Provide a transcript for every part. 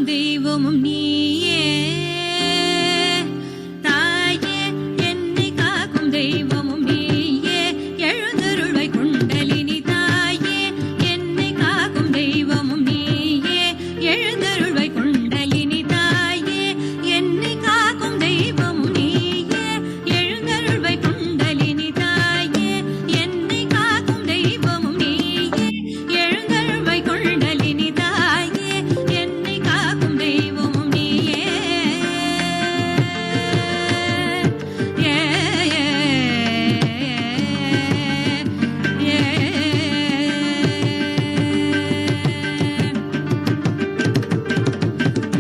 தெய்வமும் நீயே தாயே, என்னை காக்கும் தெய்வமும் நீயே, எழுந்தருள்வை குண்டலினி தாயே, என்னை காக்கும் தெய்வமும் நீயே, எழுந்தருள்வை குண்டலினி தாயே, என்னை காக்கும் தெய்வமும் நீயே, எழுந்தருள்வை குண்டலினி தாயே, என்னை காக்கும் தெய்வமும் நீயே, எழுந்தருள்வை குண்டலினி தாயே, என்னை காக்கும் தெய்வமும் நீயே.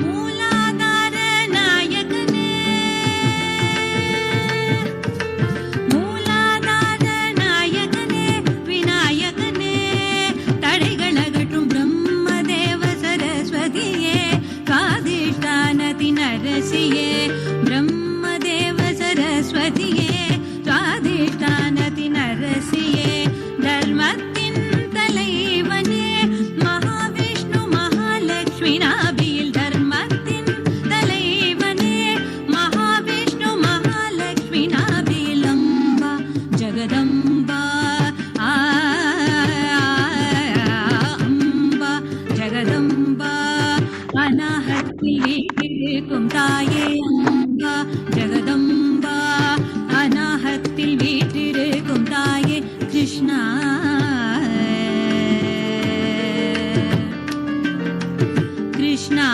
மூலாதார நாயகனே, மூலாதார நாயகனே, விநாயகனே, தடைகள் அகற்றும் பிரம்மதேவ சரஸ்வதியே, சுவாதிஷ்டானத்தின் அரசியே, பிரம்மதேவ சரஸ்வதியே, சுவாதிஷ்டானத்தின் அரசியே, தர்மத்தின் தலைவனே, மகாவிஷ்ணு மகாலட்சுமி நாபியில், தர்மத்தின் தலைவனே, மகாவிஷ்ணு மகாலட்சுமி நாபியில், அம்பா ஜெகதம்பா, அம்பா ஜெகதம்பா, அநாகத்தில் வீற்றிருக்கும் தாயே, அம்பா ஜெகதம்பா, அநாகத்தில் வீற்றிருக்கும் தாயே, கிருஷ்ணா கிருஷ்ணா,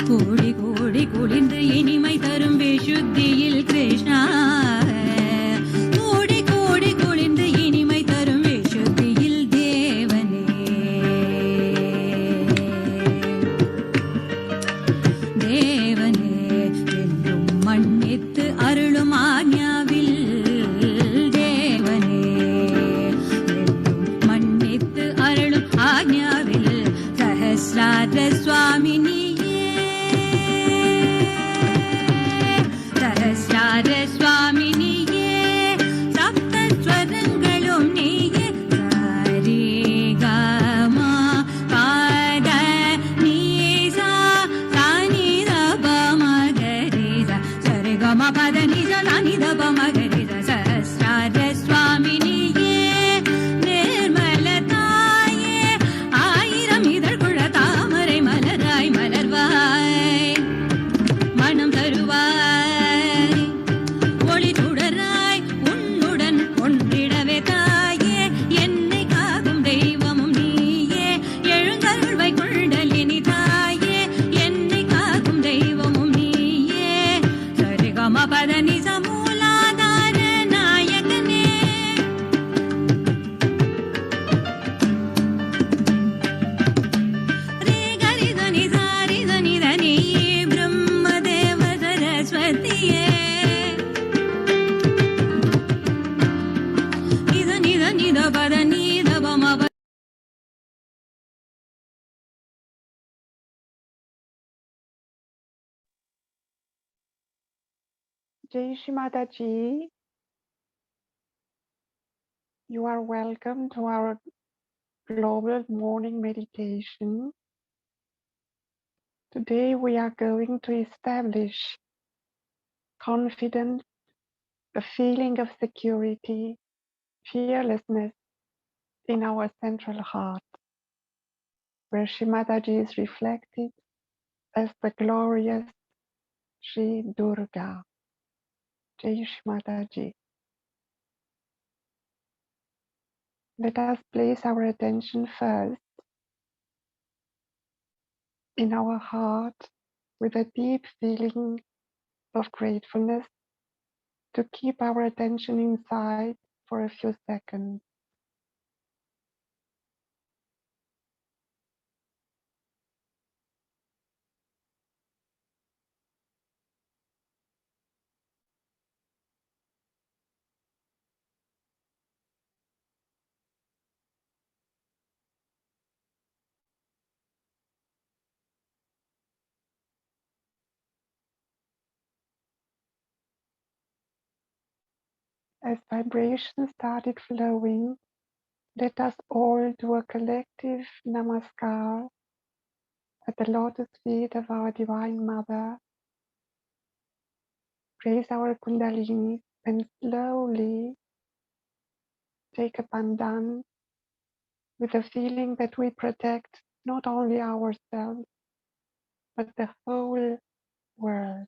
கோடி கோடி குளிர்ந்து இனிமை தரும் விசுத்தியில் கிருஷ்ணா, கோடி கோடி குளிர்ந்து இனிமை தரும் விசுத்தியில் தேவனே, தேவனே. Jai Shri Mataji, you are welcome to our global morning meditation. Today we are going to establish confidence, a feeling of security, fearlessness in our central heart, where Shri Mataji is reflected as the glorious Sri Durga. Jai Shri Mataji. Let us place our attention first in our heart with a deep feeling of gratefulness to keep our attention inside for a few seconds. As vibration started flowing, let us all do a collective namaskar at the lotus feet of our Divine Mother. Raise our kundalini and slowly take a bandhan with the feeling that we protect not only ourselves, but the whole world.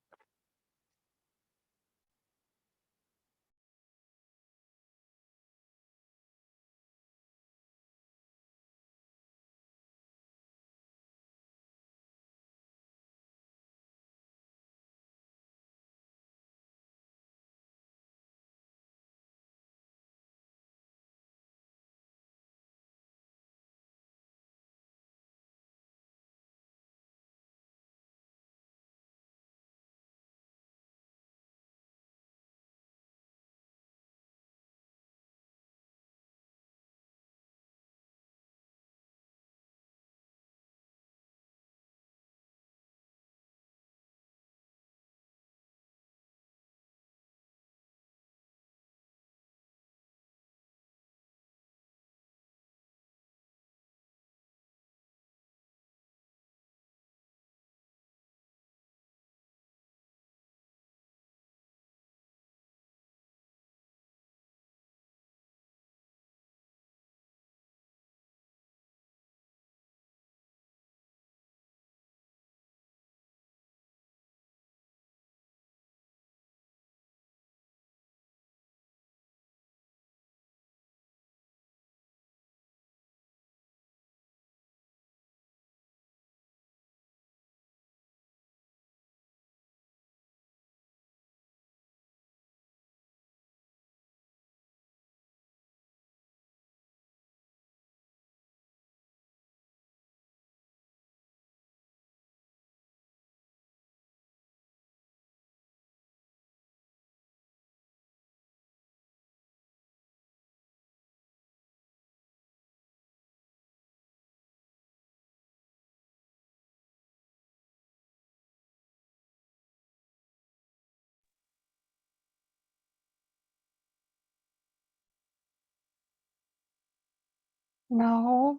Now,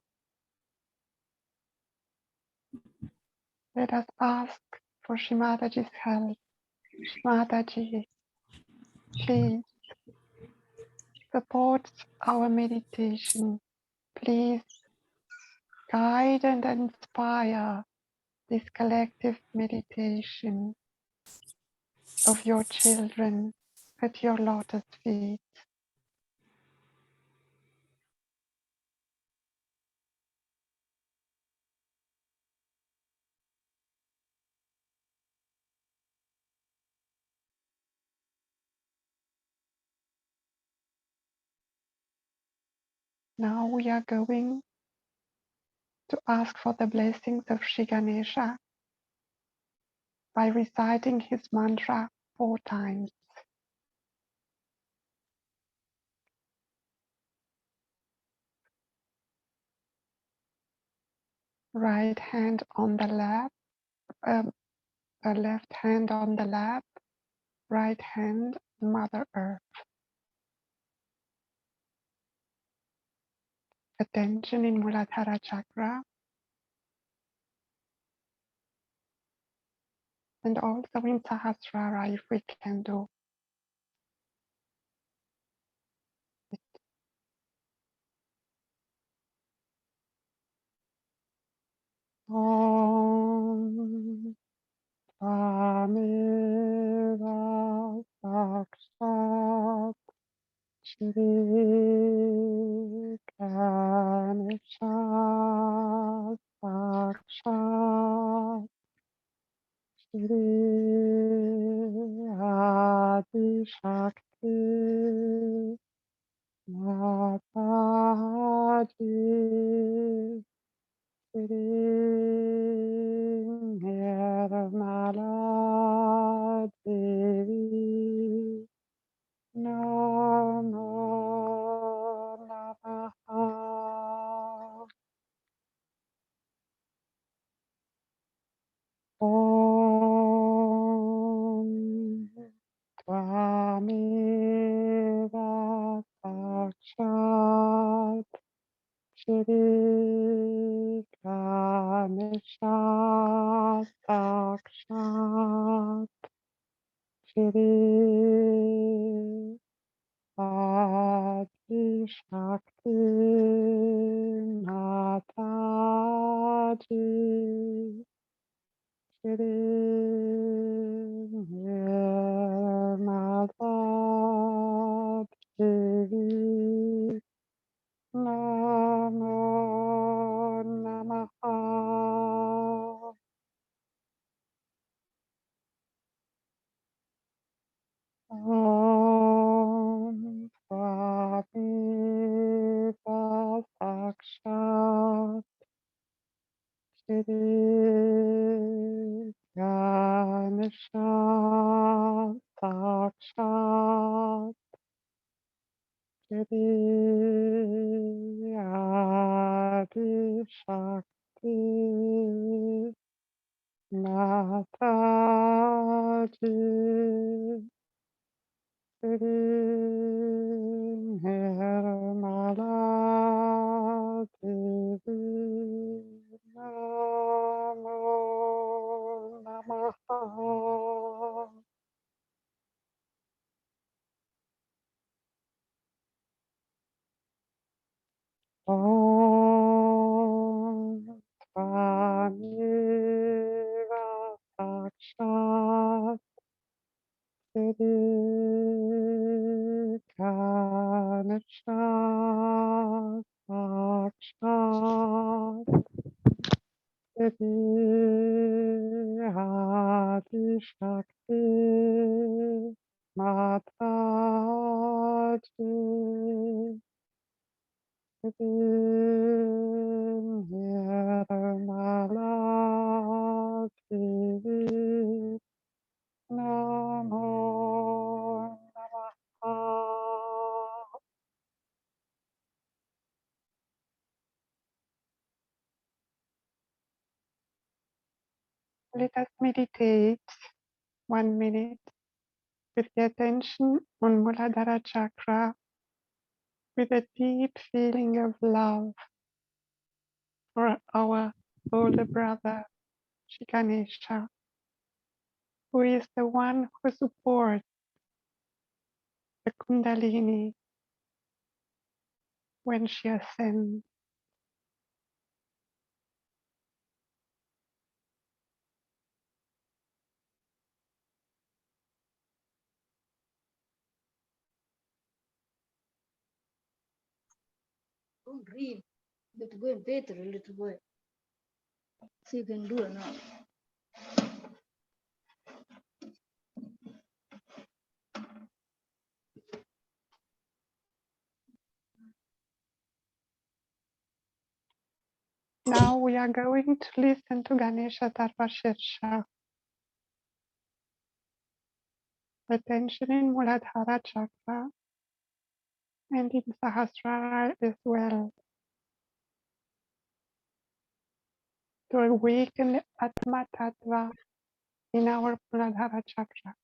let us ask for Shimataji's help. Shimataji, please support our meditation. Please guide and inspire this collective meditation of your children at your lotus feet. Now we are going to ask for the blessings of Shri Ganesha by reciting his mantra 4 times. Right hand on the lap, left hand on the lap, right hand, Mother Earth. Attention in Muladhara chakra and also in Sahasrara if we can do it. Om Tvameva Sakshat Shri Ganesha Sakshat Shri Adi Shakti Mataji Shri Nirmala Devi Namo Namaha Om Tvameva Sakshat Shri Ganesha Sakshat Shri Adi Shakti Mataji Shri Nirmala Devi Namo Namaha Om Swamitva Sakshat Shri Ganesha Sakshat Shri Adi Shakti Mataji Shri Nirmala Devi Namo Namaha Om Tvameva Sakshat Shri Ganesha Sakshat Shri Adi Shakti Mataji Shri Nirmala Devi Namo Namaha. Let us meditate 1 minute with the attention on Muladhara chakra with a deep feeling of love for our older brother, Shri Ganesha, who is the one who supports the Kundalini when she ascends. Don't dream. You have to go in bed, little boy. So you can do it now. Now we are going to listen to Ganesha Tarvashirsha. Attention in Muladhara chakra and in Sahasrara as well, to awaken the Atma Tattva in our Muladhara chakra.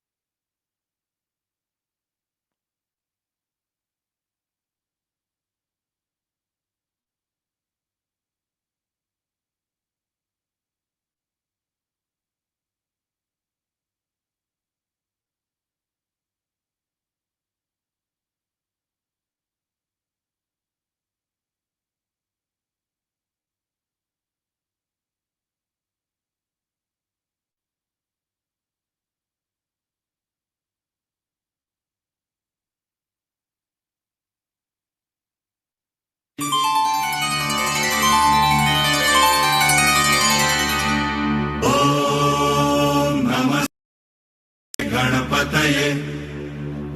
पतये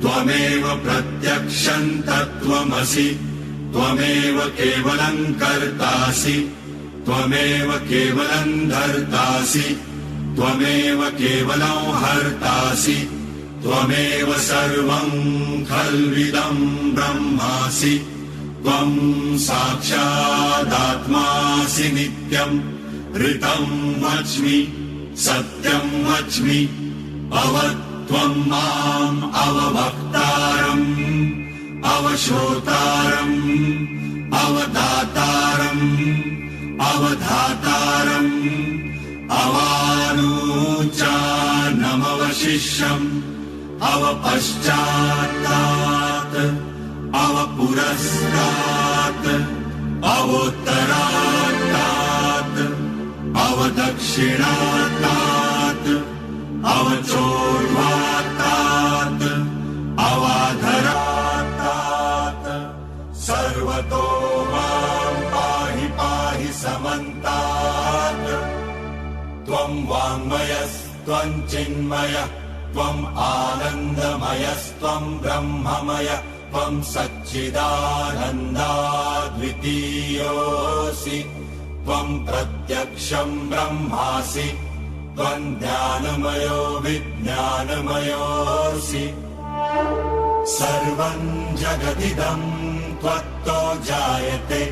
त्वमेव प्रत्यक्षं तत्त्वमसि त्वमेव केवलं कर्तासि त्वमेव केवलं धर्तासि त्वमेव केवलं हर्तासि त्वमेव सर्वं खल्विदं ब्रह्मासि त्वं साक्षादात्मासि नित्यं ऋतं वच्मि सत्यं वच्मि अवत्वं माम् अवभक्तारम् अवश्रोतारम् अवदातारम् अवधातारम् अवानुचानमवशिष्यम् अवपश्चात्तात् अवपुरस्तात् अवोत्तरात्तात् अवदक्षिणात्तात् अवचोर्वात्तात् अवाधरात्तात् सर्वतो मां पाहि पाहि समन्तात् त्वं वाङ्मयस्त्वं चिन्मयः त्वम् आनन्दमयस्त्वं ब्रह्ममय त्वं सच्चिदानन्दाद्वितीयोऽसि त्वं प्रत्यक्षं ब्रह्मासि त्वं ज्ञानमयो विज्ञानमयोऽसि सर्वं जगदिदं त्वत्तो जायते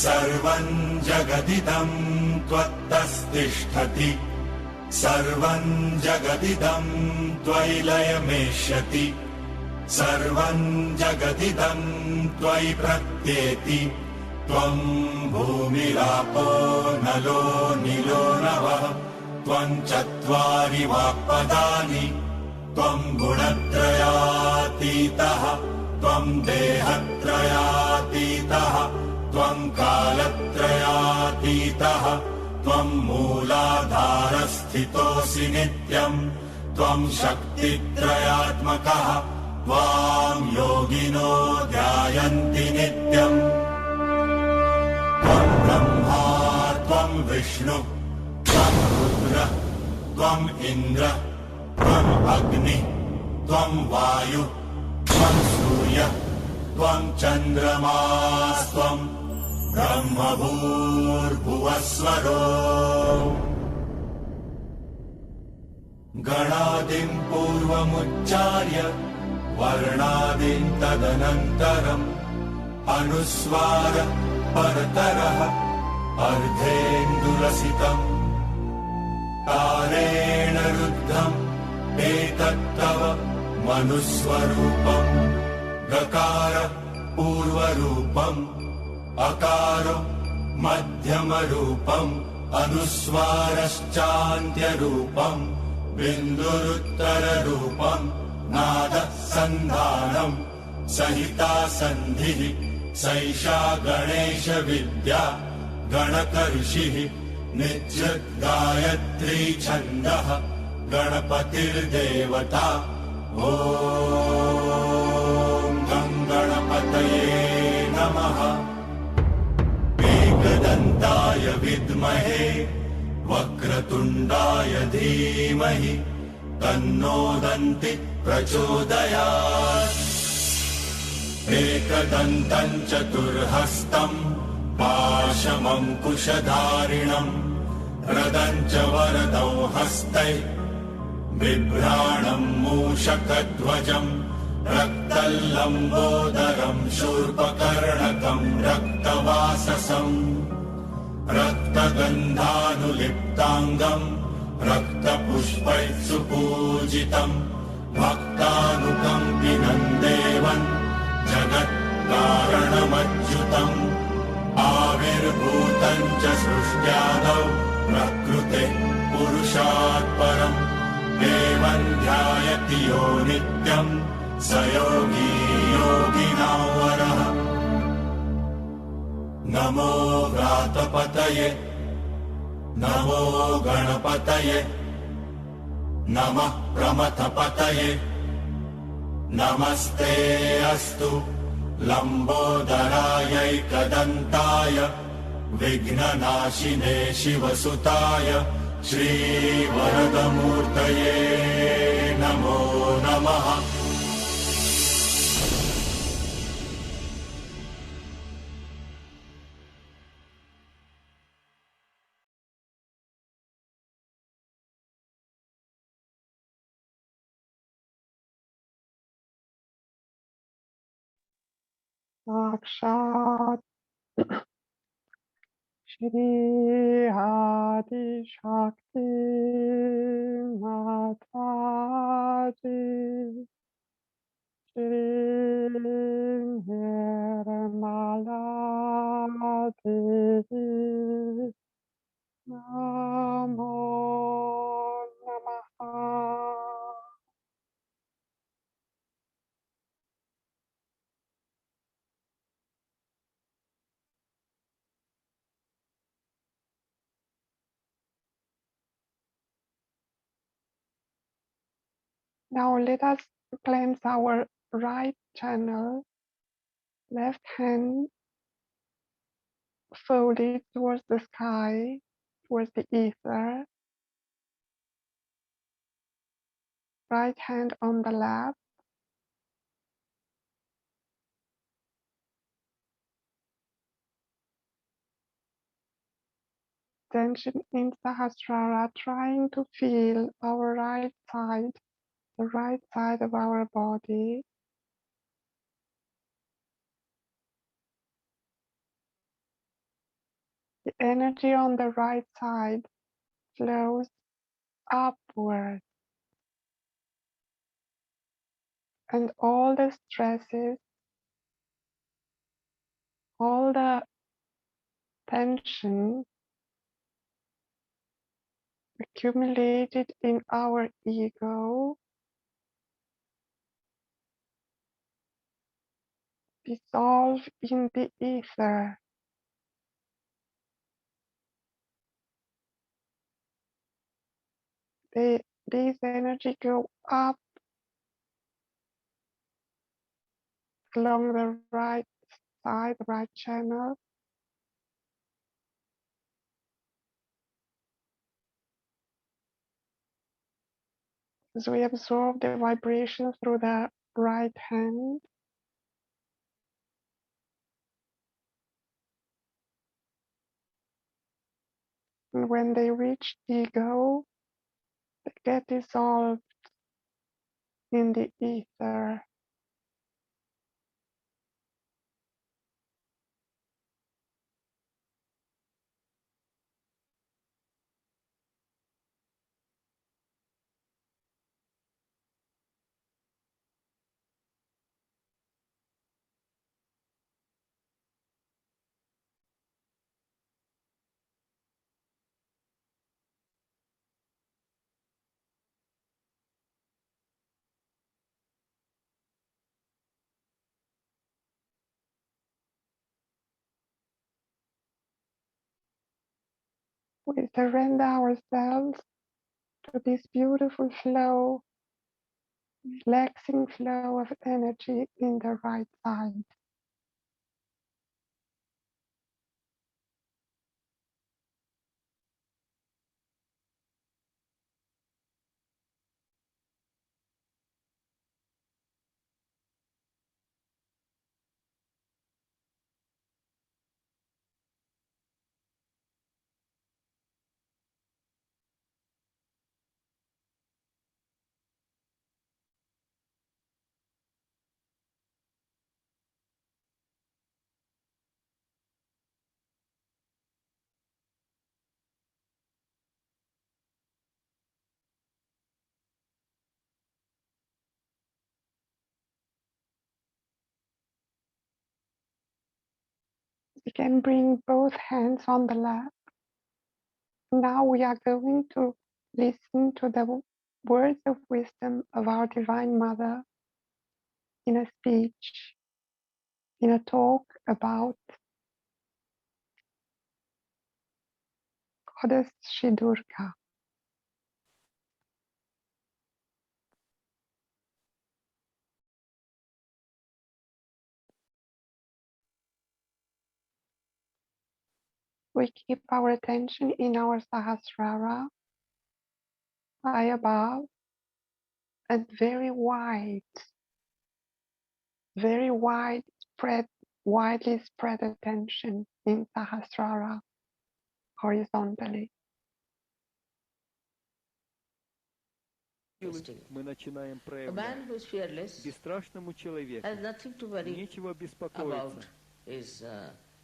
सर्वं जगदिदं त्वत्तस्तिष्ठति सर्वं जगदिदं त्वयि लयमेष्यति सर्वं जगदिदं त्वयि प्रत्येति त्वं भूमिरापो नलो निलो नभः त्वं चत्वारि वाक्पदानि त्वं गुणत्रयातीतः त्वं देहत्रयातीतः त्वं कालत्रयातीतः त्वं मूलाधारस्थितोऽसि नित्यम् त्वं शक्तित्रयात्मकः त्वां योगिनो ध्यायन्ति नित्यम् त्वं ब्रह्मा त्वं विष्णु त्वं रुद्र त्वं इन्द्र त्वं अग्नि त्वं वायु त्वं सूर्य त्वं चन्द्रमास्त्वं ब्रह्मभूर्भुवस्वरो गणादिं पूर्वमुच्चार्य वर्णादिं तदनन्तरम् अनुस्वार परतरः अर्धेन्दुरसितम् तारेण रुद्धम् एतत्तव मनुस्वरूपम् गकार पूर्वरूपम् अकारो मध्यमरूपम् अनुस्वारश्चान्त्यरूपम् बिन्दुरुत्तररूपम् नादः सन्धानम् सहिता सन्धिः सैषा गणेश विद्या गणकर्षिः नित्यं गायत्री छन्दः गणपतिर्देवता ॐ गं गणपतये नमः एकदन्ताय विद्महे वक्रतुण्डाय धीमहि तन्नो दन्ति प्रचोदयात् एकदन्तं चतुर्हस्तम् पाशमङ्कुशधारिणम् रदं च वरदौ हस्तै बिभ्राणं मूषकध्वजम् रक्तल्लम्बोदरं शूर्पकर्णकम् रक्तवाससम् रक्तगन्धानुलिप्ताङ्गम् रक्तपुष्पैः सुपूजितम् भक्तानुकम्पिनम् देवम् जगत्कारणमच्युतम् आविर्भूतम् च सृष्ट्यादौ प्रकृते पुरुषात् परम् एवम् ध्यायति यो नित्यम् स योगी योगिनां वरः नमो व्रातपतये नमो गणपतये नमः प्रमथपतये नमस्ते अस्तु लम्बोदरायैकदन्ताय विघ्ननाशिने शिवसुताय श्रीवरदमूर्तये नमो नमः। Sakshat Shri Adi Shakti Mataji Shri Nirmala Devi Namo Namaha. Now let us cleanse our right channel, left hand folded towards the sky, towards the ether, right hand on the lap, tension in Sahasrara, trying to feel our right side, the right side of our body. The energy on the right side flows upward, and all the stresses, all the tension accumulated in our ego dissolve in the ether. These energy go up along the right side, right channel, as we absorb the vibration through the right hand. And when they reach ego, they get dissolved in the ether. We surrender ourselves to this beautiful flow, relaxing flow of energy in the right side. We can bring both hands on the lap. Now we are going to listen to the words of wisdom of our Divine Mother in a speech, in a talk about Goddess Sri Durga. We keep our attention in our Sahasrara, high above, and very widely spread attention in Sahasrara, horizontally. Мы начинаем A проявлять. man who is fearless Бесстрашному человеку has nothing to worry нечего беспокоиться about his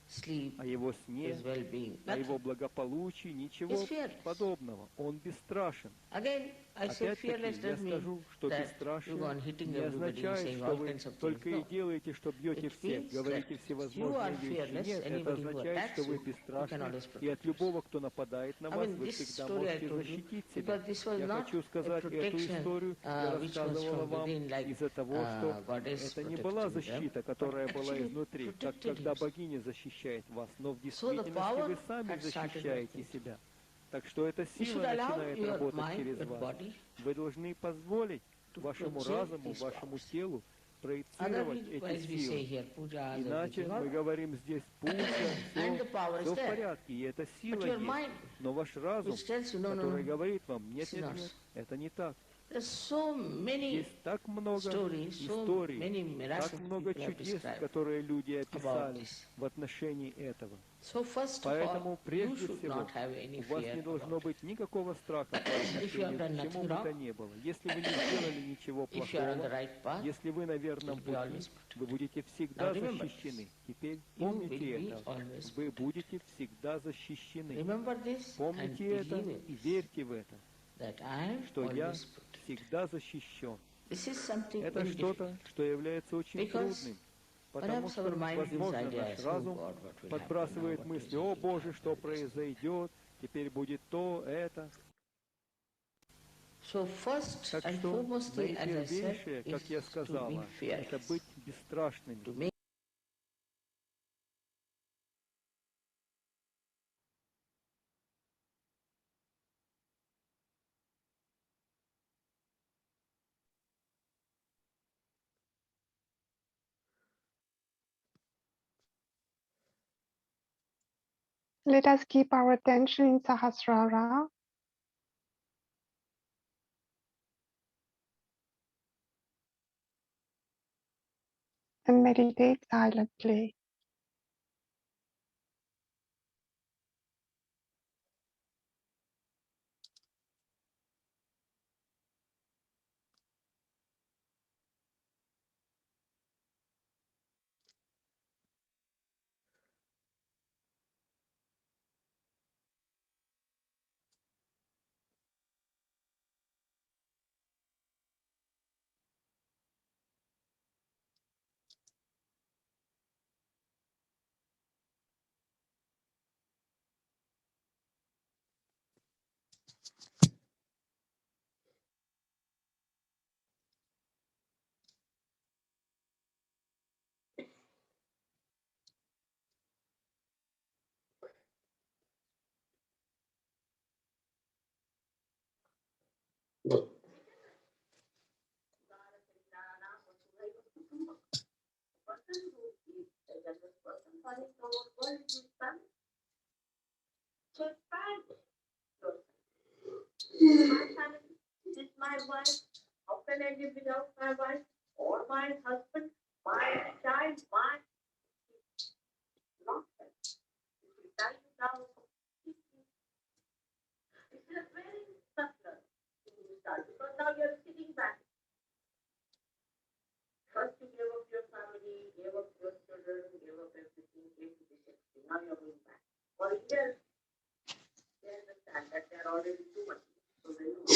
sleep, о его сне, his well-being. о его Nothing. благополучии, ничего He's fearless. подобного. Он бесстрашен. Again, I say Опять-таки, fearless я doesn't mean скажу, что that you бесстрашие go on hitting не everybody, означает, saying что all вы kinds of things. только и No. делаете, что бьете It всех, means говорите that you всевозможные are вещи. fearless, Нет, это anybody who означает, attacks что вы you, you can бесстрашны, always и protect от любого, кто нападает на I вас, mean, вы this всегда story I можете told you, защитить себя. because this was Я not хочу a сказать, эту protection историю я which was рассказывала from вам within, like из-за того, что goddess это не была protecting them, защита, которая but была actually изнутри, как protected когда himself. богиня защищает вас, но в So the действительности power вы сами had started защищаете working. себя. Так что эта You сила should allow начинает your работать mind, через your вас. body Вы должны позволить to вашему project разуму, these вашему powers. телу проецировать эти Otherwise, we say силы. here, puja, Иначе everything, мы all. говорим здесь пуджа, And the power все is в there. порядке, и эта сила But your есть. mind, Но ваш разум, which tells you, no, no, который no, говорит вам, нет, it's нет, not. нет, это не так. There's so many Есть так много stories, so историй, many так miracles много people have чудес, described которые люди about описали this. в отношении этого. So first of Поэтому all, you прежде should всего not have any у вас не fear должно about it. быть никакого страха по If you have отношению done к чему nothing бы то wrong, ни было. Если вы не сделали ничего if you are on the плохого, right path, если вы на верном you'll be пути, always protected. вы будете всегда Now remember защищены. Теперь You will помните be это. always Вы будете всегда защищены. Remember this and Помните это believe и it, верьте в это, that I am что я always protected. всегда защищен. This is something Это very что-то, difficult. что является очень Because трудным. Потому perhaps что, our mind gives возможно, ideas, наш oh разум God, what will подбрасывает happen now, what мысли: will «О happen Боже, now, что what will произойдет, теперь будет то, это». So first Так and что foremostly, as I said, наипервейшее, как я is to сказала, be это fearless, быть бесстрашными. to make Let us keep our attention in Sahasrara. And meditate silently. This is my wife. How can I live without my wife or my husband, my child, my nonsense? If you tie you down, it's a very subtle thing you start because now you're sitting back. First you gave up your family, gave up your children, gave up everything, gave to this everything. Now you're going back. For years, they understand that they're already too much. So they know.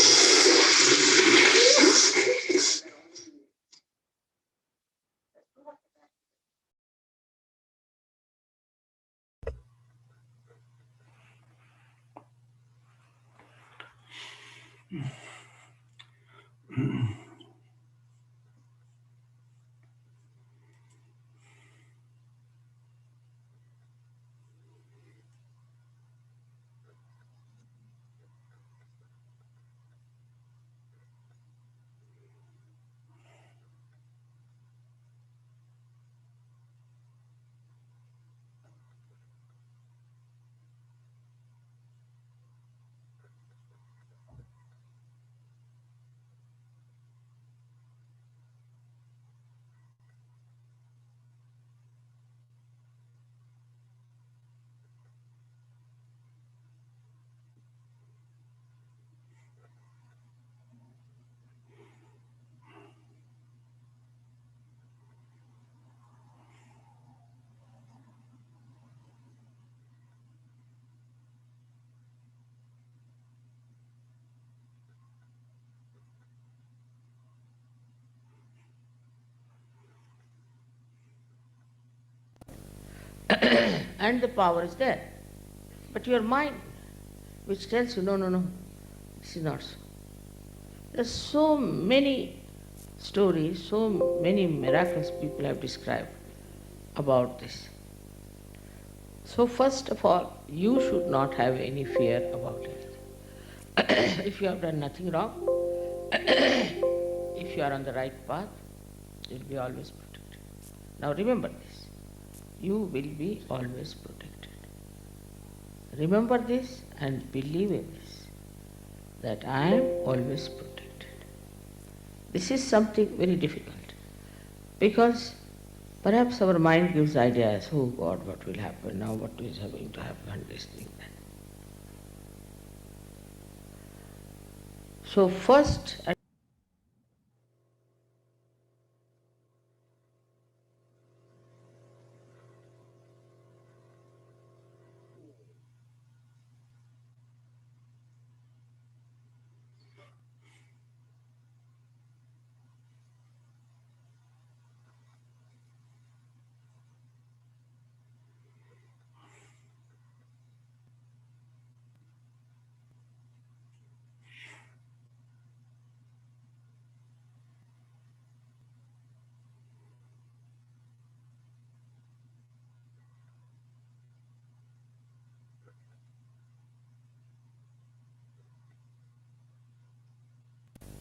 and the power is there. But your mind, which tells you, no, no, no, this is not so. There are so many stories, so many miracles people have described about this. So first of all, you should not have any fear about it. If you have done nothing wrong, if you are on the right path, you will be always protected. Now remember this, you will be always protected. Remember this and believe in this, that I am always protected. This is something very difficult, because perhaps our mind gives ideas, oh God, what will happen now, what is going to happen, this thing, that. So first,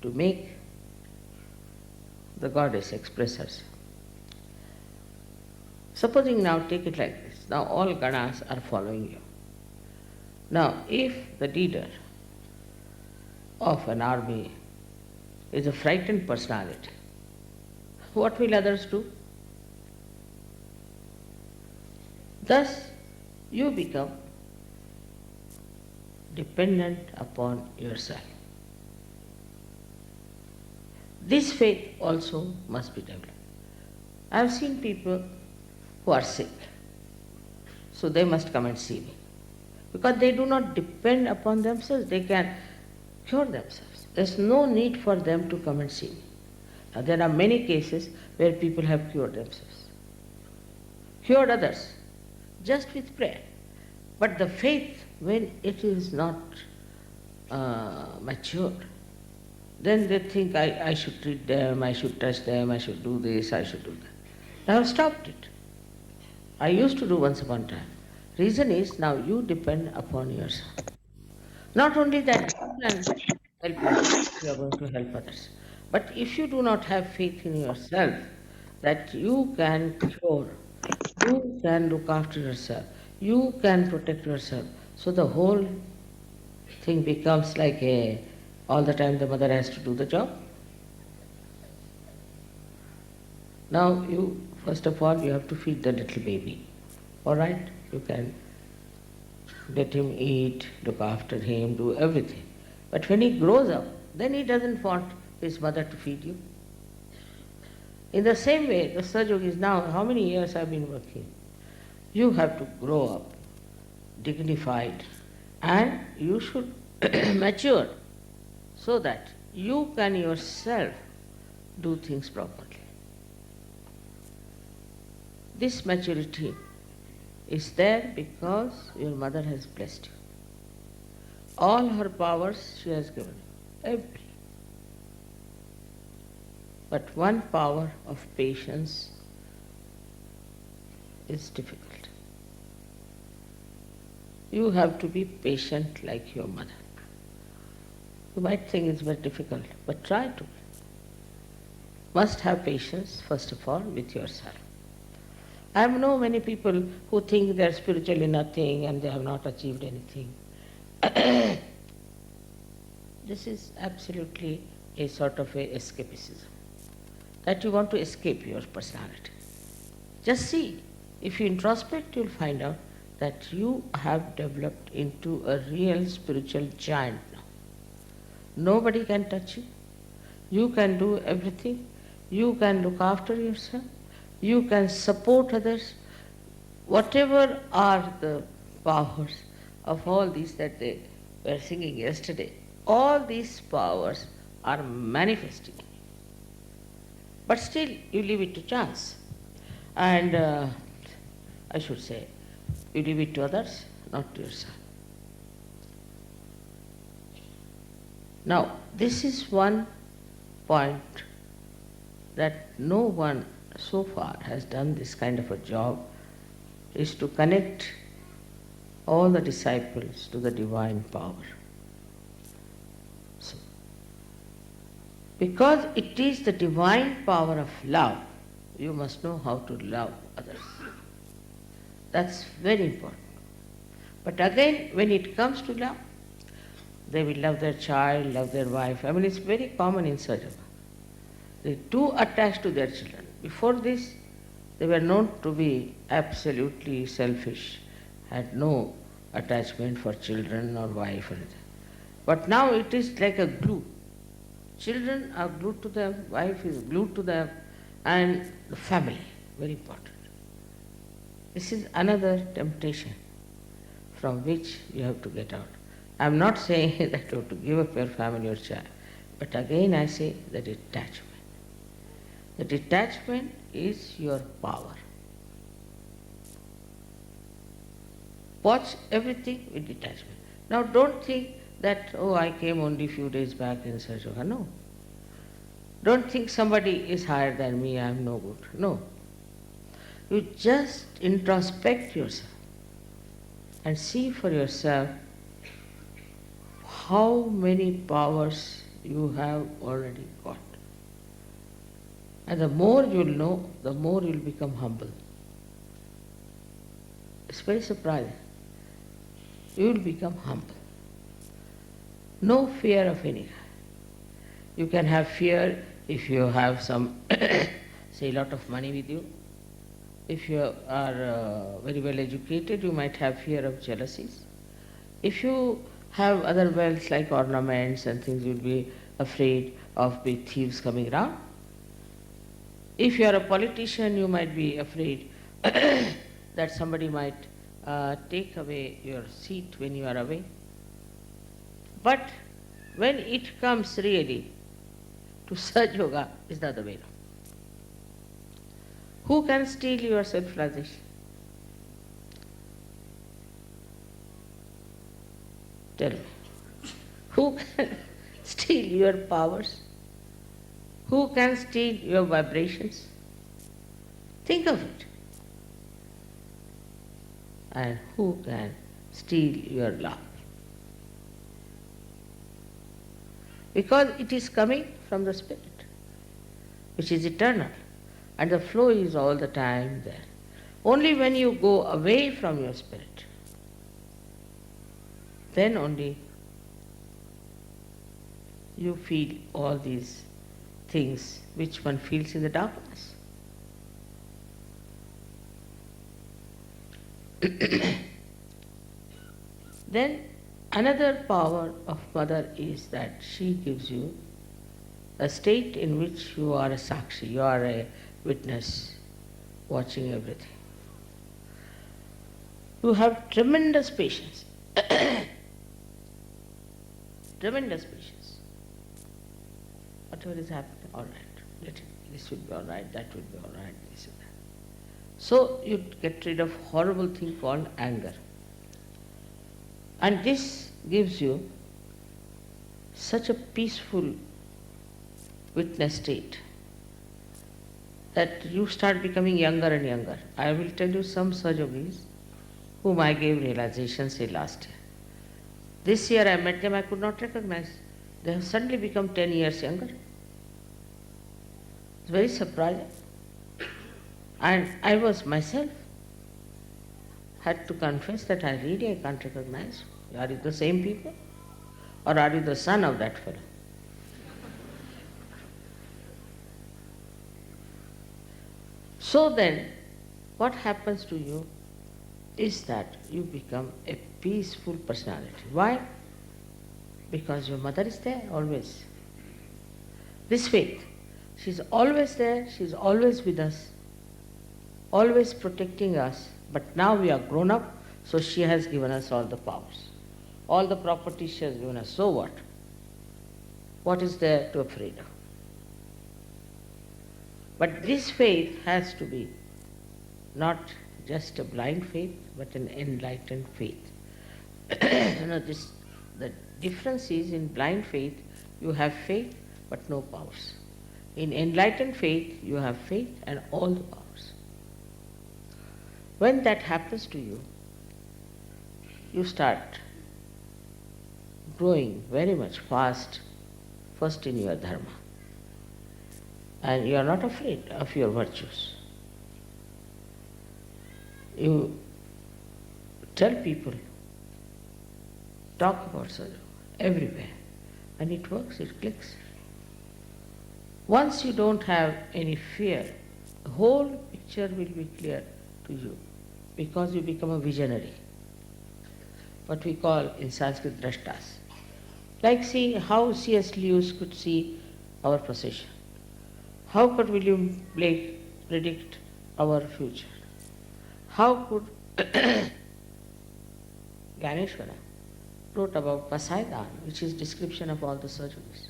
to make the goddess express herself. Supposing now, take it like this. Now all ganas are following you. Now if the leader of an army is a frightened personality, what will others do? Thus you become dependent upon yourself. This faith also must be developed. I have seen people who are sick, so they must come and see me. Because they do not depend upon themselves, they can cure themselves. There's no need for them to come and see me. Now there are many cases where people have cured themselves, cured others, just with prayer. But the faith, when it is not matured, then they think I should treat them, I should touch them, I should do this, I should do that. I have stopped it. I used to do once upon a time. Reason is, now you depend upon yourself. Not only that you can help yourself, you are going to help others. But if you do not have faith in yourself, that you can cure, you can look after yourself, you can protect yourself, so the whole thing becomes like all the time the mother has to do the job. Now you, first of all, you have to feed the little baby. All right, you can let him eat, look after him, do everything. But when he grows up, then he doesn't want his mother to feed you. In the same way, the Sajogis now, how many years I've been working? You have to grow up, dignified, and you should mature so that you can yourself do things properly. This maturity is there because your mother has blessed you. All her powers she has given you, every. But one power of patience is difficult. You have to be patient like your mother. You might think it's very difficult, but try to. Must have patience, first of all, with yourself. I know many people who think they are spiritually nothing and they have not achieved anything. This is absolutely a sort of a escapism, that you want to escape your personality. Just see, if you introspect, you'll find out that you have developed into a real spiritual giant now. Nobody can touch you. You can do everything. You can look after yourself. You can support others. Whatever are the powers of all these that they were singing yesterday, all these powers are manifesting. But still, you leave it to chance. And I should say, you leave it to others, not to yourself. Now, this is one point that no one so far has done this kind of a job, is to connect all the disciples to the divine power. So, because it is the divine power of love, you must know how to love others. That's very important. But again, when it comes to love, they will love their child, love their wife. I mean, it's very common in Sajava. They too attached to their children. Before this, they were known to be absolutely selfish, had no attachment for children or wife or anything. But now it is like a glue. Children are glued to them, wife is glued to them, and the family, very important. This is another temptation from which you have to get out. I am not saying that you have to give up your family or child, but again I say the detachment. The detachment is your power. Watch everything with detachment. Now don't think that, oh, I came only few days back in search of her. No. Don't think somebody is higher than me, I am no good. No. You just introspect yourself and see for yourself how many powers you have already got. And the more you'll know, the more you'll become humble. It's very surprising. You'll become humble. No fear of any kind. You can have fear if you have some, say, lot of money with you. If you are very well educated, you might have fear of jealousies. If you have other wealth like ornaments and things, you'll be afraid of big thieves coming around. If you are a politician, you might be afraid that somebody might take away your seat when you are away. But when it comes really to Saj Yoga, is the other way around. Who can steal your self-realization? Tell me. Who can steal your powers? Who can steal your vibrations? Think of it. And who can steal your love? Because it is coming from the Spirit, which is eternal, and the flow is all the time there. Only when you go away from your Spirit, then only you feel all these things which one feels in the darkness. Then another power of Mother is that she gives you a state in which you are a sakshi, you are a witness, watching everything. You have tremendous patience. Tremendous patience. Whatever is happening, all right. This will be all right, that will be all right, this and that. So you get rid of horrible thing called anger. And this gives you such a peaceful witness state that you start becoming younger and younger. I will tell you some Sajogis whom I gave realization, say, last year. This year I met them, I could not recognize. They have suddenly become 10 years younger. It's very surprising. And I was myself, had to confess that I can't recognize. Are you the same people? Or are you the son of that fellow? So then, what happens to you is that you become a peaceful personality. Why? Because your mother is there always. This faith, she's always there, she's always with us, always protecting us. But now we are grown up, so she has given us all the powers. All the properties she has given us. So what? What is there to afraid of? But this faith has to be not just a blind faith, but an enlightened faith. The difference is in blind faith, you have faith but no powers. In enlightened faith, you have faith and all the powers. When that happens to you, you start growing very much fast, first in your dharma. And you are not afraid of your virtues. You tell people, talk about sadhu everywhere, and it works, it clicks. Once you don't have any fear, the whole picture will be clear to you because you become a visionary, what we call in Sanskrit drashtas. Like see how C.S. Lewis could see our procession. How could William Blake predict our future? How could Ganeshwara wrote about Pasaidan, which is description of all the surgeries.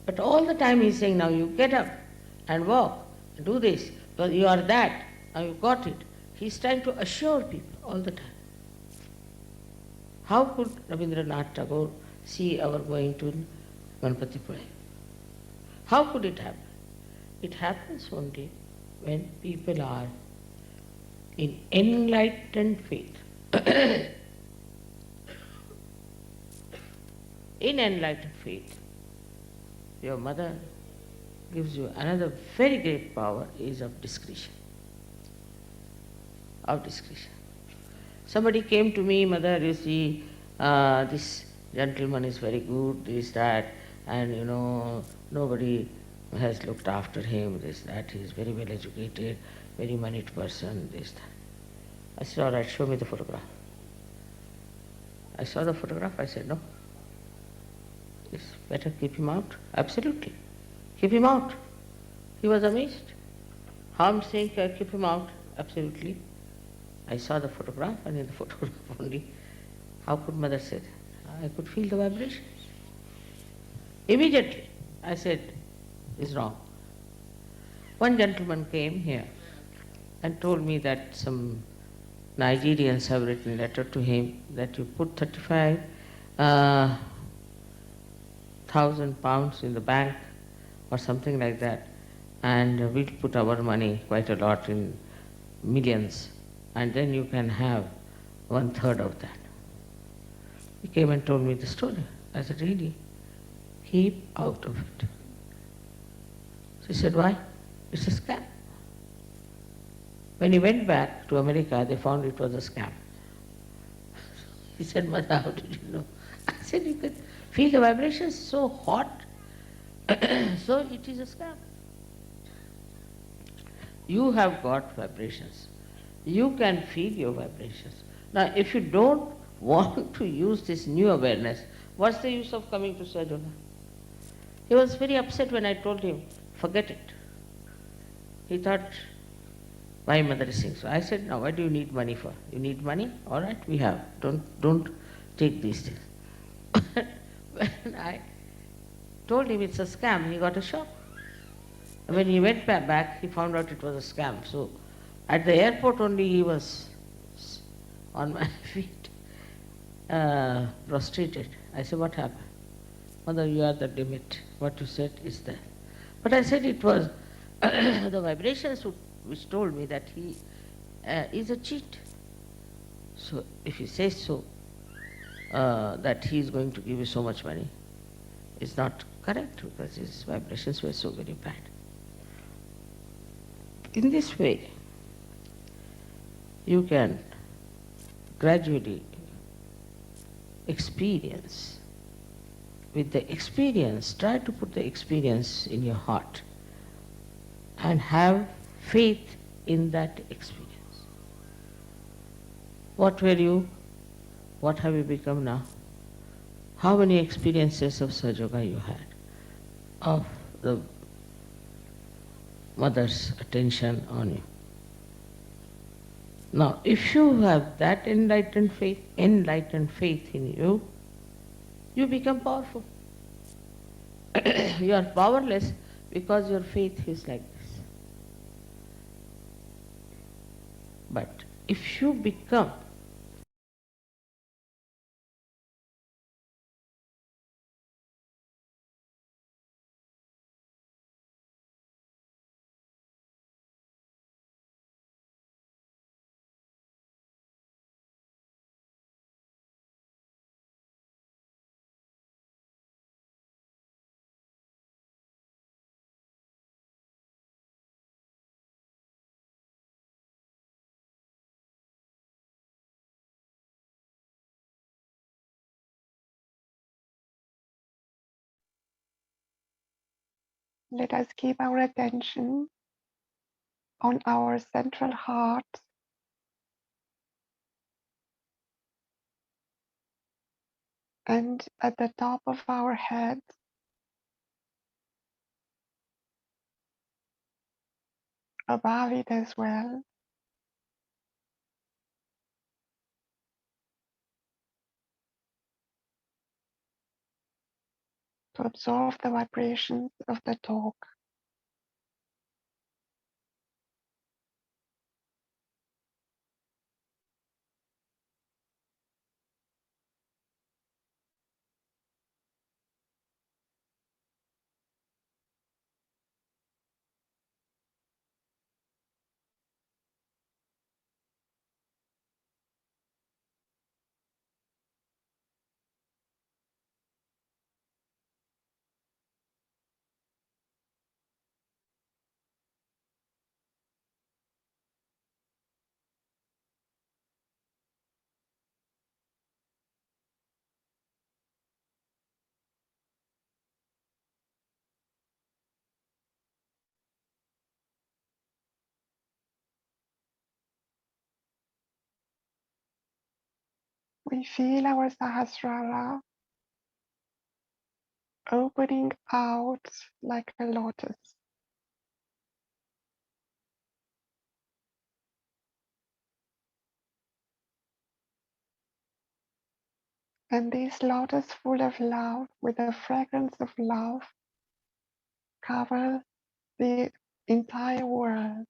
But all the time he's saying, now you get up and walk, and do this, because you are that, now you got it. He's trying to assure people all the time. How could Rabindranath Tagore see our going to Ganpatipura? How could it happen? It happens only when people are in enlightened faith. In enlightened faith, your mother gives you another very great power is of discretion. Of discretion. Somebody came to me, mother, you see, this gentleman is very good, this, that, and nobody has looked after him, this, that, he is very well educated, very moneyed person, this, that. I said, all right, show me the photograph. I saw the photograph, I said, no. It's better keep him out. Absolutely. Keep him out. He was amazed. How I'm saying keep him out? Absolutely. I saw the photograph, and in the photograph only, how could mother say that? I could feel the vibrations. Immediately, I said, it's wrong. One gentleman came here and told me that some Nigerians have written a letter to him that you put 35,000 pounds in the bank or something like that, and we'll put our money quite a lot in millions, and then you can have 1/3 of that. He came and told me the story. I said, really? Keep out of it. She said, why? It's a scam. When he went back to America, they found it was a scam. He said, mother, how did you know? I said, you could feel the vibrations so hot, so it is a scam. You have got vibrations. You can feel your vibrations. Now, if you don't want to use this new awareness, what's the use of coming to sadhana? He was very upset when I told him, forget it. He thought, my mother is saying so. I said, now what do you need money for? You need money? All right, we have. Don't take these things. When I told him it's a scam, he got a shock. When he went back, he found out it was a scam. So at the airport only he was on my feet, prostrated. I said, what happened? Mother, you are the limit. What you said is that. But I said it was the vibrations which told me that he is a cheat. So if he says so, that he is going to give you so much money, it's not correct because his vibrations were so very bad. In this way, you can gradually experience. With the experience, try to put the experience in your heart and have faith in that experience. What were you? What have you become now? How many experiences of Sahaja you had? Of the mother's attention on you. Now, if you have that enlightened faith in you, you become powerful. You are powerless because your faith is like this. But if you become Let us keep our attention on our central heart and at the top of our head, above it as well. To absorb the vibrations of the talk. We feel our Sahasrara opening out like a lotus. And this lotus full of love, with the fragrance of love, covers the entire world.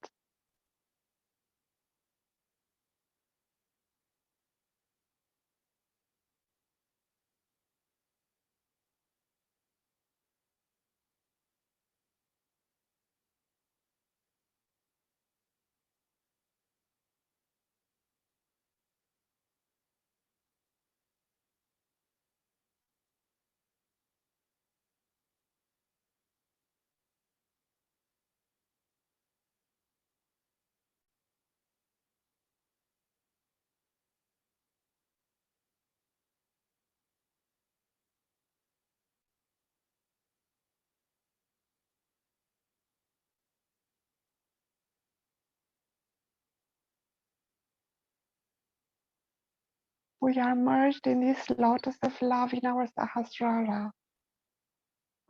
We are merged in this lotus of love in our Sahasrara.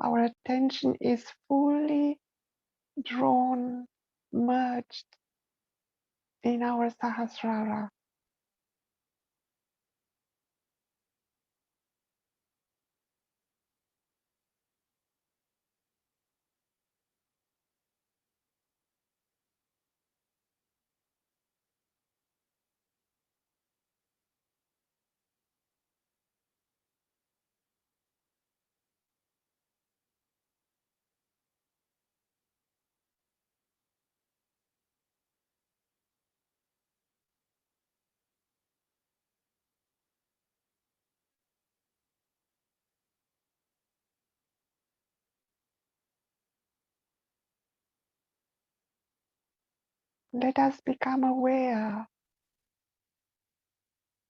Our attention is fully drawn, merged in our Sahasrara. Let us become aware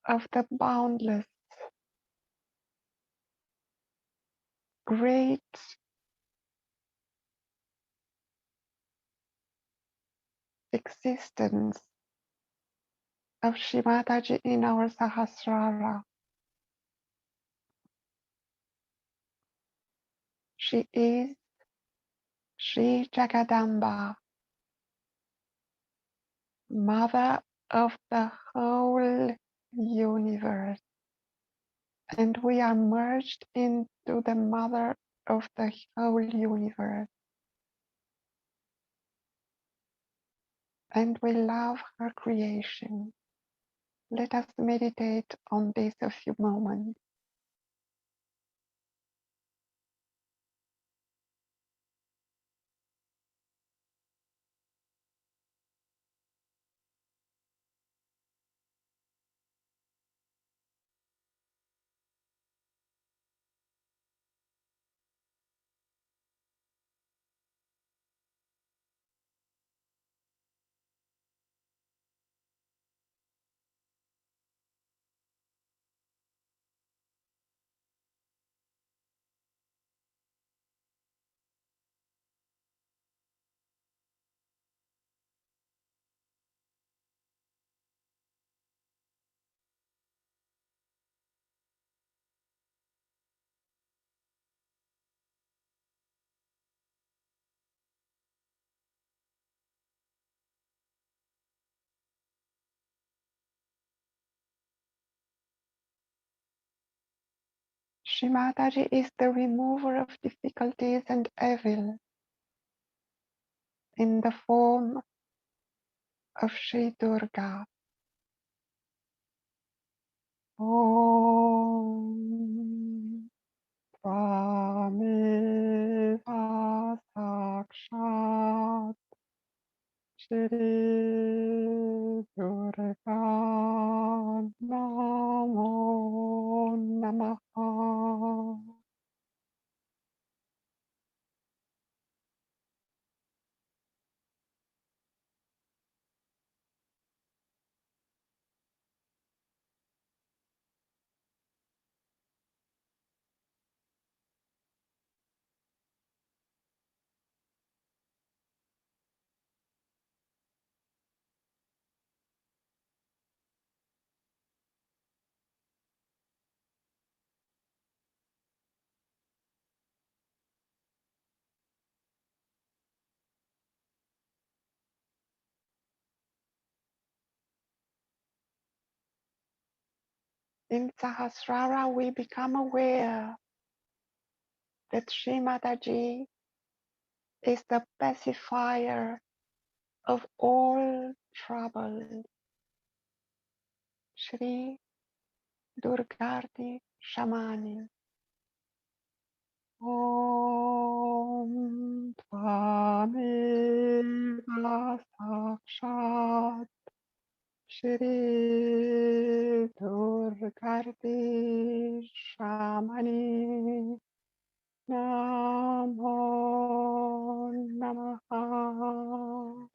of the boundless, great existence of Shrimataji in our Sahasrara. She is Sri Jagadamba, Mother of the whole universe. And we are merged into the Mother of the whole universe. And we love her creation. Let us meditate on this a few moments. Shri Mataji is the remover of difficulties and evil in the form of Shri Durga. Om Tvameva Sakshat Shri Durga Namo Namaha. In Sahasrara, we become aware that Shri Mataji is the pacifier of all trouble. Shri Durgarti Shamani. Om Tvameva Sakshat Shri Durgarti Shamani. Namo Namaha.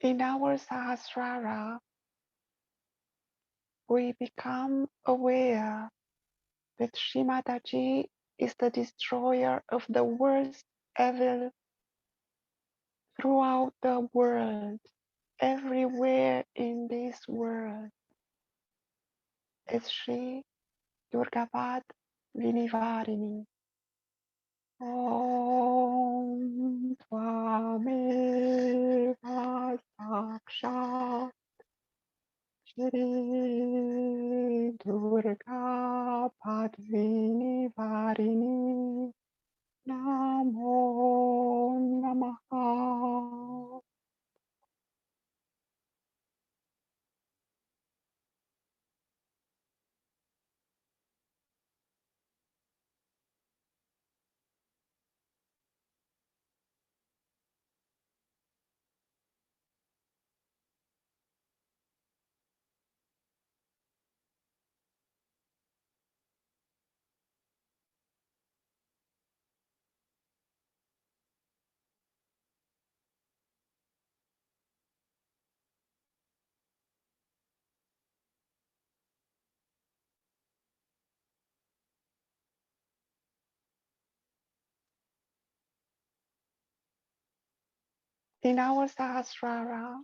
In our Sahasrara, we become aware that Shrimataji is the destroyer of the worst evil throughout the world, everywhere in this world, as Shri Durgavad Vinivarini. Om Tvameva Sakshat Shri Durga Padvini Varini Namo Namaha. In our Sahasrara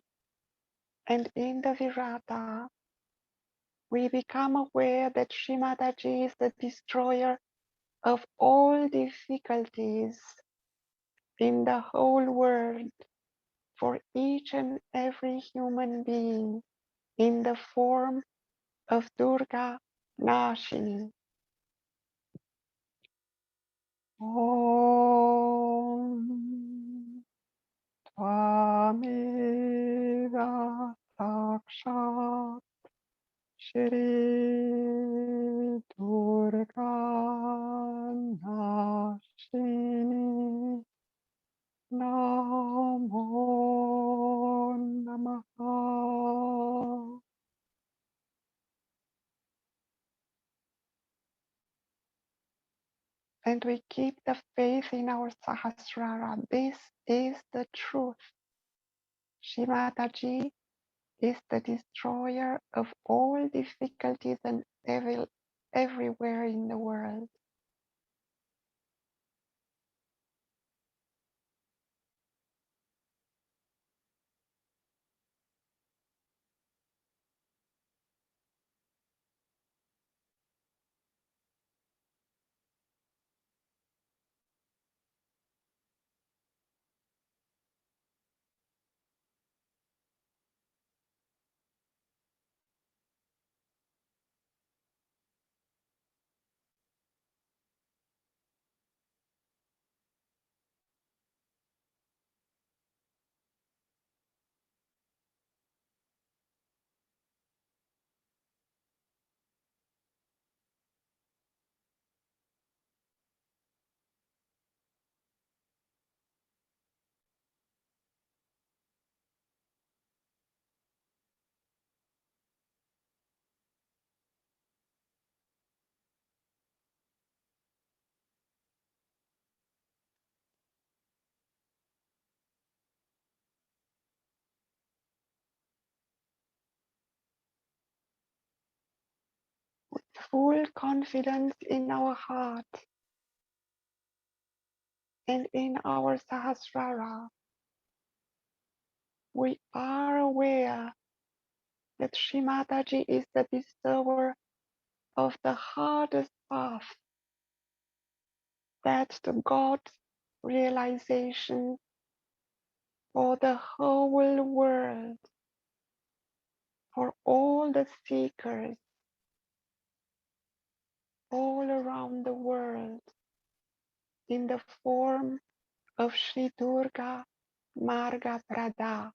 and in the Virata, we become aware that Sri Mataji is the destroyer of all difficulties in the whole world for each and every human being in the form of Durga Nashini. Om Tvameva Sakshat Shri Durga Nashini Namo Namaha. And we keep the faith in our Sahasrara. This is the truth. Shri Mataji is the destroyer of all difficulties and evil everywhere in the world. Full confidence in our heart and in our Sahasrara, we are aware that Shri Mataji is the bestower of the hardest path, that's the God's realization for the whole world, for all the seekers all around the world in the form of Sri Durga Marga Prada.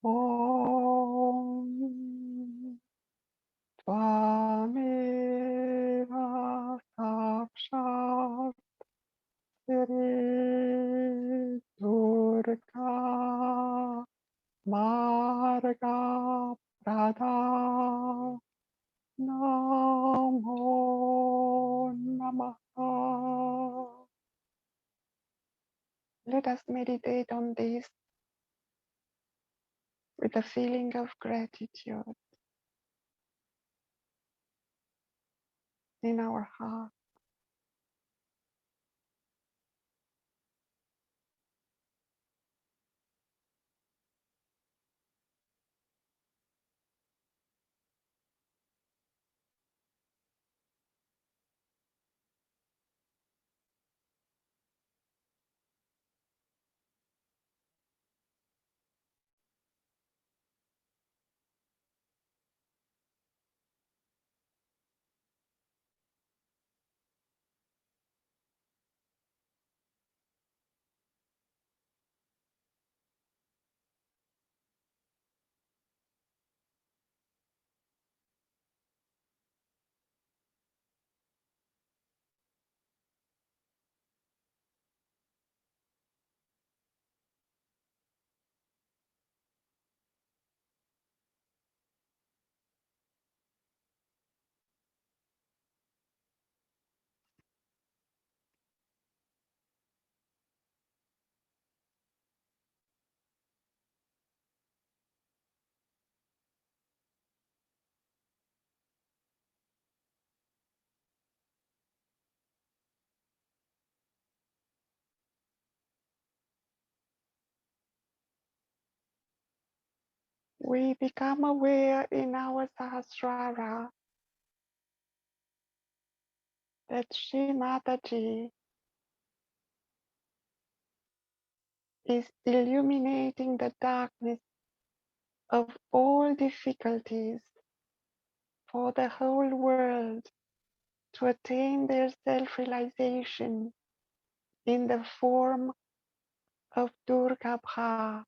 Om Tvameva Sakshat Shri Durga Marga Prada Namo Namaha. Let us meditate on this with a feeling of gratitude in our heart. we become aware in our Sahasrara that Shri Mataji is illuminating the darkness of all difficulties for the whole world to attain their self-realization in the form of Durga Bha.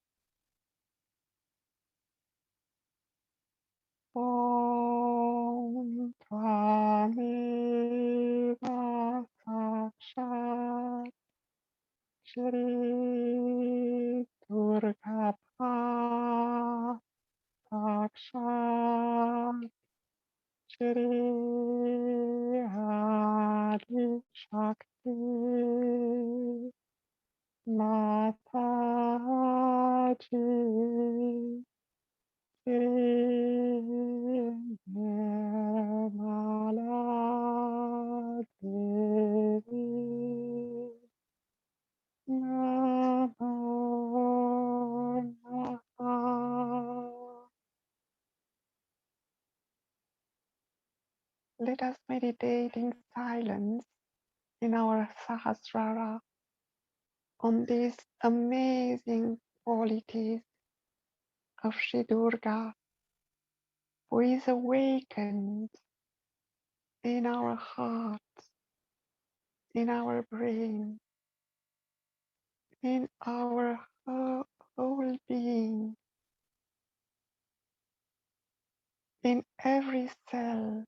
Om Tvameva Sakshat Shri Durga Bha Sakshat Shri Adi Shakti Mataji Nirmala Devi Namo Namaha. Let us meditate in silence in our Sahasrara on these amazing qualities of Shri Durga, who is awakened in our heart, in our brain, in our whole being, in every cell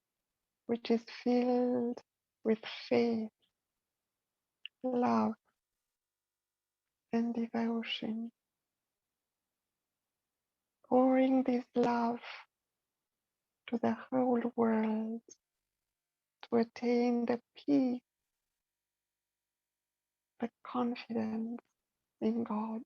which is filled with faith, love, and devotion, pouring this love to the whole world to attain the peace, the confidence in God.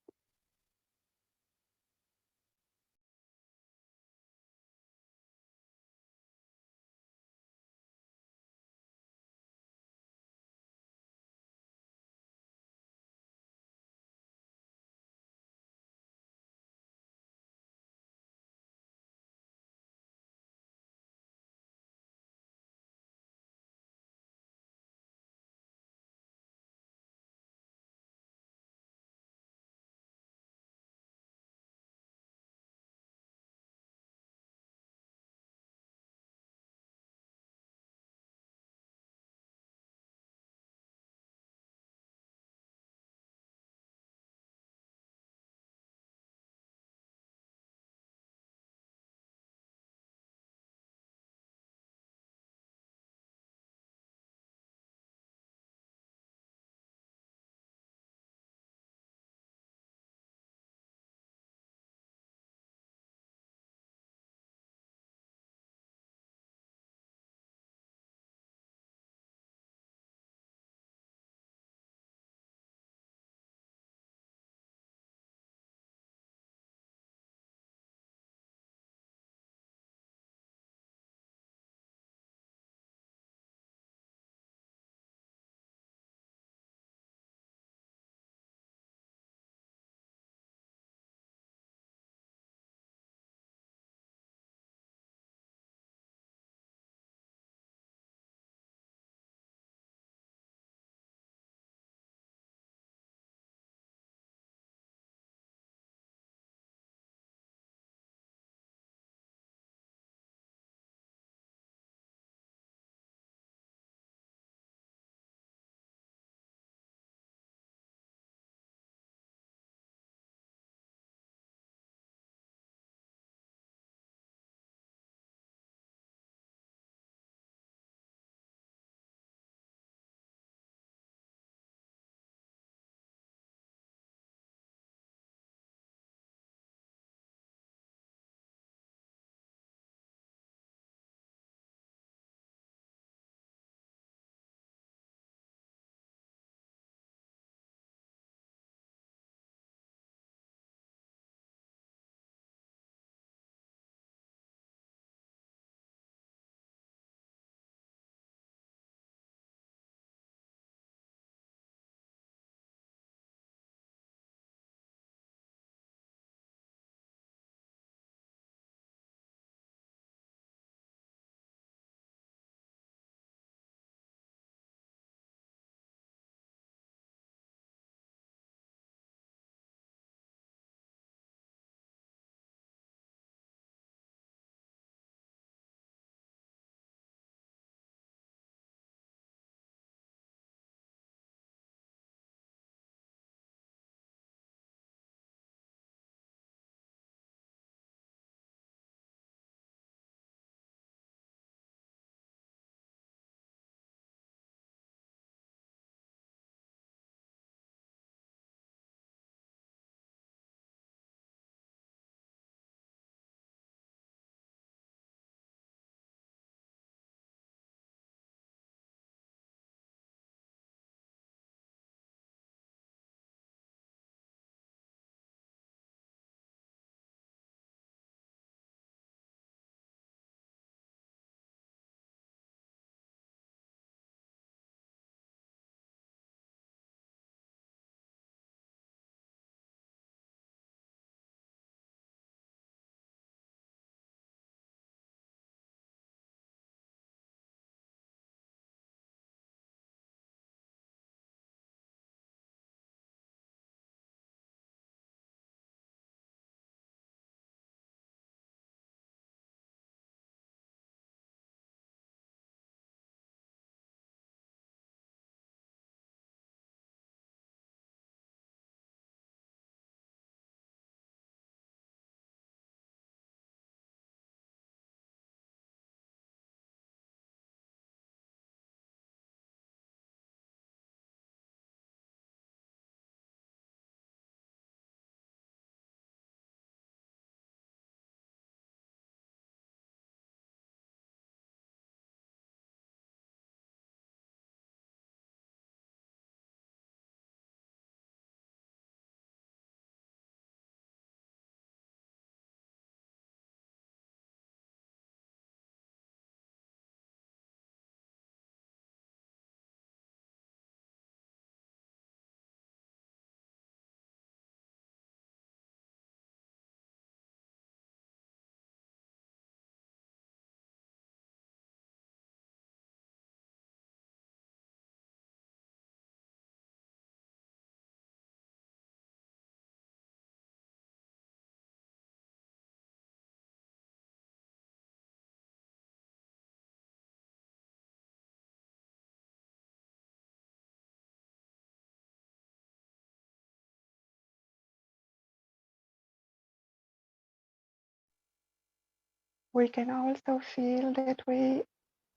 We can also feel that we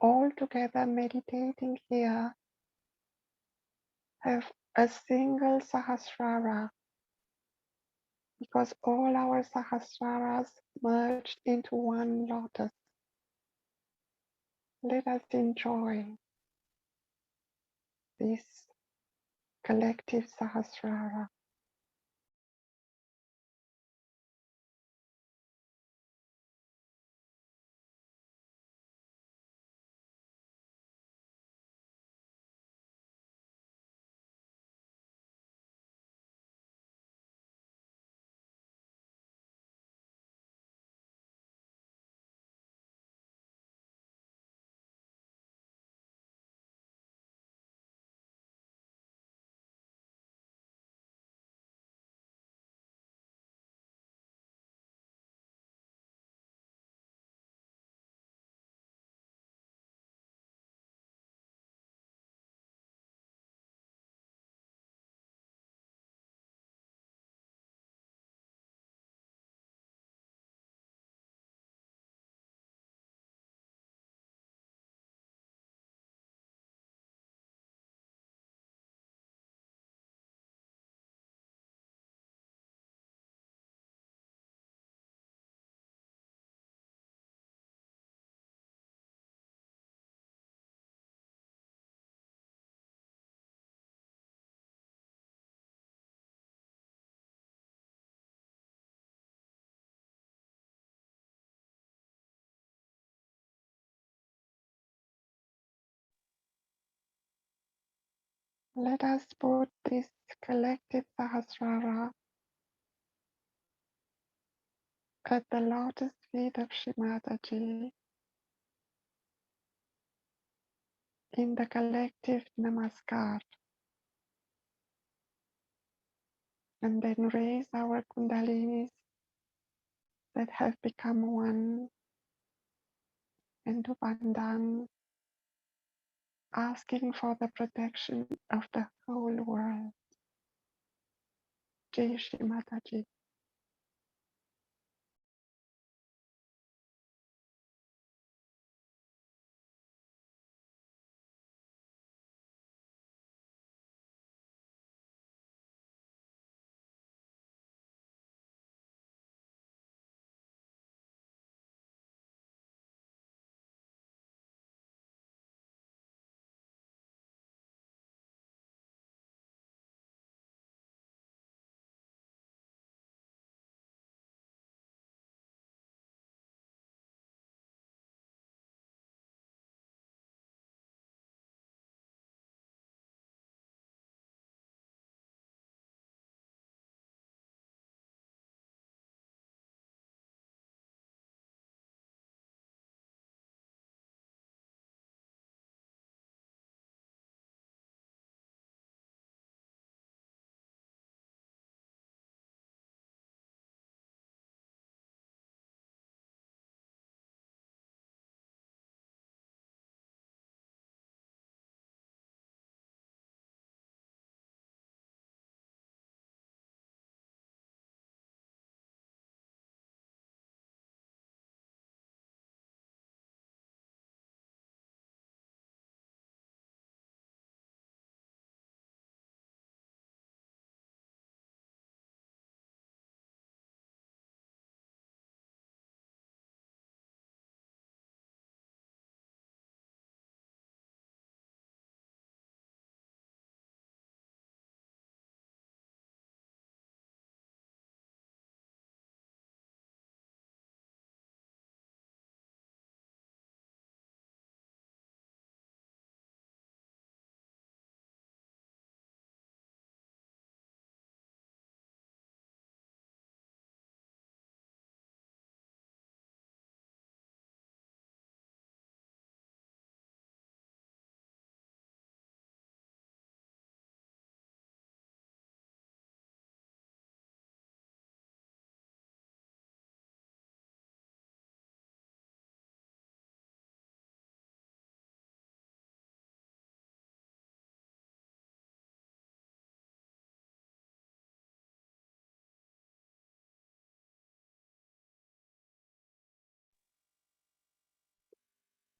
all together meditating here have a single Sahasrara, because all our Sahasraras merged into one lotus. Let us enjoy this collective Sahasrara. Let us put this collective Sahasrara at the lotus feet of Shri Mataji in the collective Namaskar, and then raise our Kundalinis that have become one and do Bandhan, asking for the protection of the whole world. Jai Shri Mataji.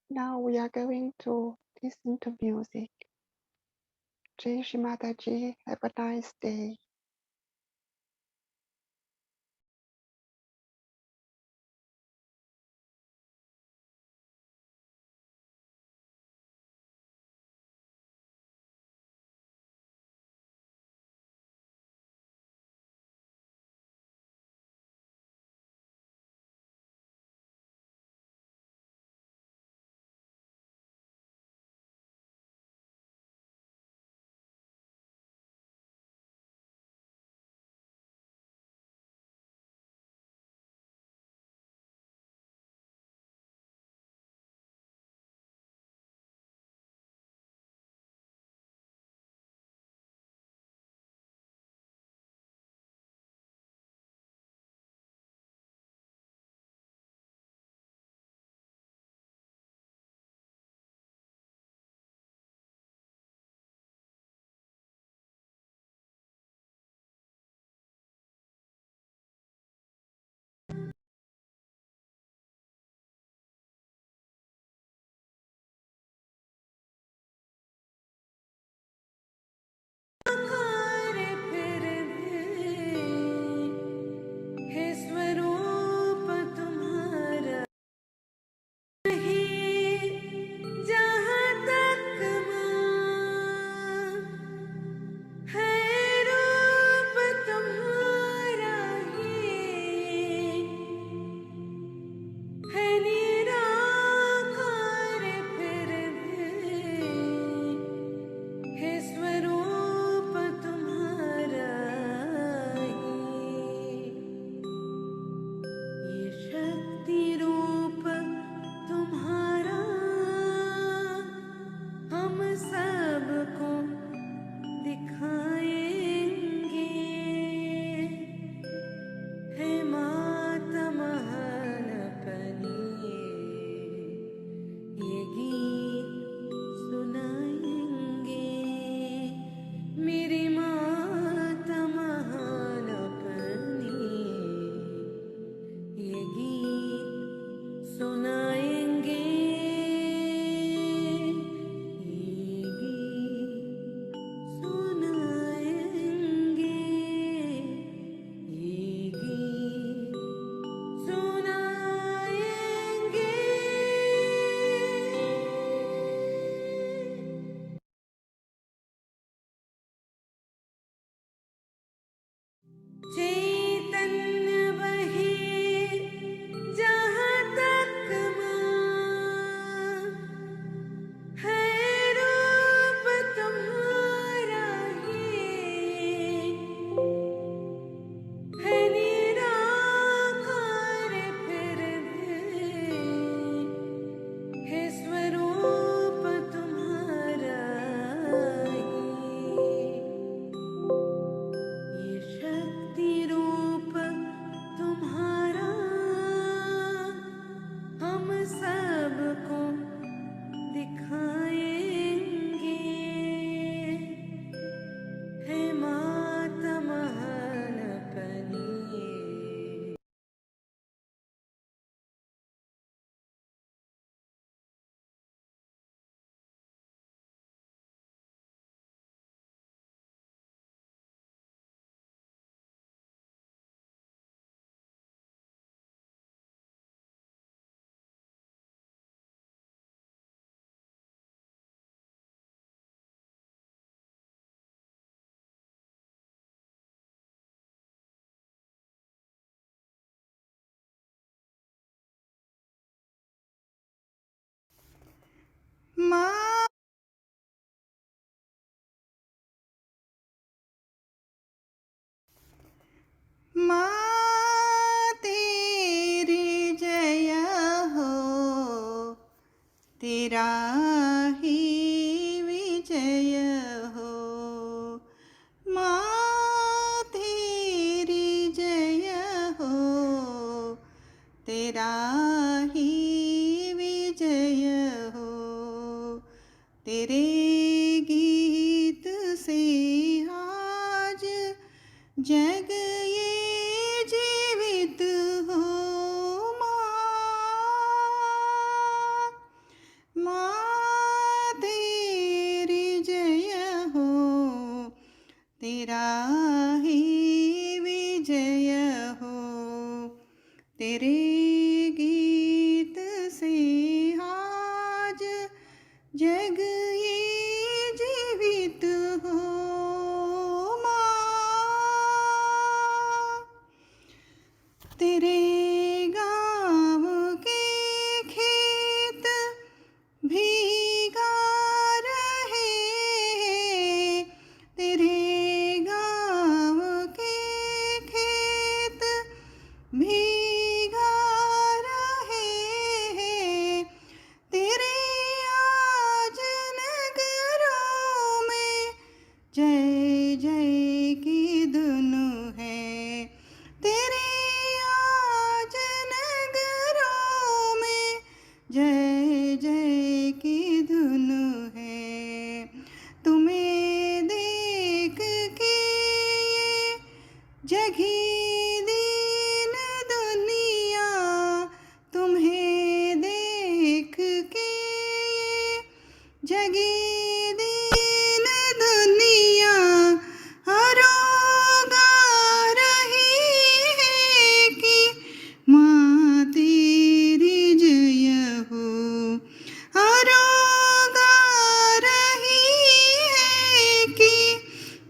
Now we are going to listen to music. Jai Shri Mataji, have a nice day. हे स्वरूप तुम्हारा ही जहाँ तक माँ है रूप तुम्हारा ही है निराकार फिर भी हे स्वरूप तुम्हारा ये शक्ति रूप तुम्हारा हम सबको दिखाएंगे हे माता महान अपनी ये गीत सुनाएंगे मेरी माता महान अपनी ये गीत सुनाएंगे ये गीत सुनाएंगे ये गीत सुनाएंगे। चैतन्य बहे जहाँ तक माँ है रूप तुम्हारा ही है निराकार फिर भी हे स्वरूप तुम्हारा ही ये शक्ति रूप तुम्हारा हम सबको दिखाएंगे हे माता महान अपनी माँ तेरी जय हो, तेरा ही विजय हो। माँ तेरी जय हो, तेरा ही विजय हो। तेरे गीत से आज जग ये जीवित हो। माँ के ये जगी दीन दुनिया हरोगा रही है कि माँ तेरी जय हो, हरोगा रही है कि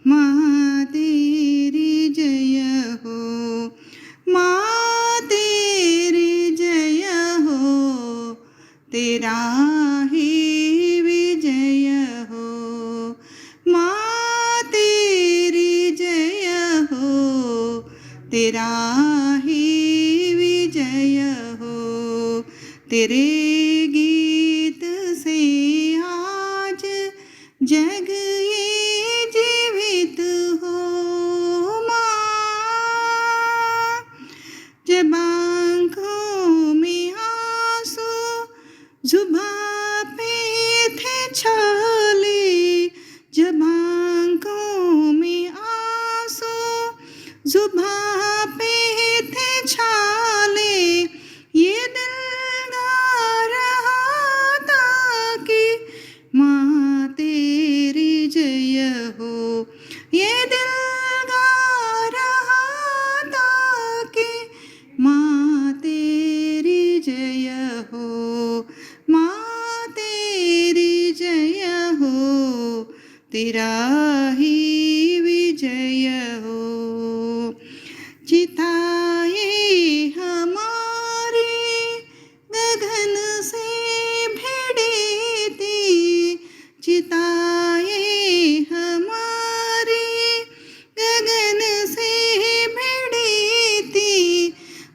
माँ तेरी जय हो, माँ तेरी जय हो, तेरा ही विजय हो, माँ तेरी जय हो, तेरा ही विजय हो, तेरे गीत से आज जग ये जीवित हो माँ। जब आँखों में आंसू जुबां पे थे छाले, जब आँखों में आंसू जुबां पे थे छाले, ये दिल गा रहा था कि माँ तेरी जय हो, ये दिल गा रहा था कि माँ तेरी जय हो, माँ तेरी जय हो, तेरा ही विजय हो। चिताए हमारे गगन से भिड़ी थी, चिताए हमारे गगन से भिड़ी थी,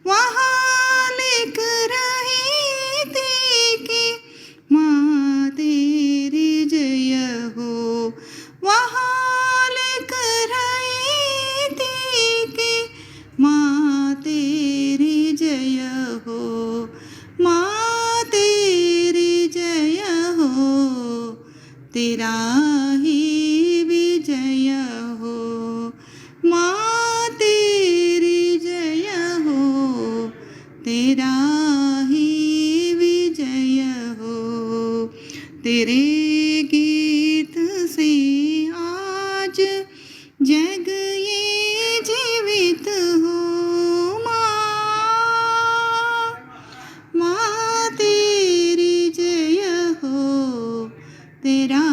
वहाँ लिख रही थी कि माँ तेरी जय हो, वहाँ लिख रही थी कि माँ तेरी जय हो, माँ तेरी जय हो, तेरा ही विजय हो, माँ तेरी जय हो, तेरा ही विजय हो, तेरे गीत से आज जग ये जीवित हो माँ। माँ तेरी जय हो, तेरा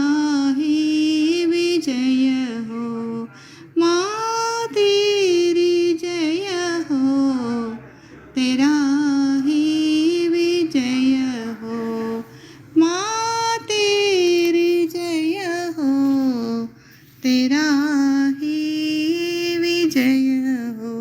ही विजय हो, माँ तेरी जय हो, तेरा ही विजय हो, माँ तेरी जय हो, तेरा ही विजय हो।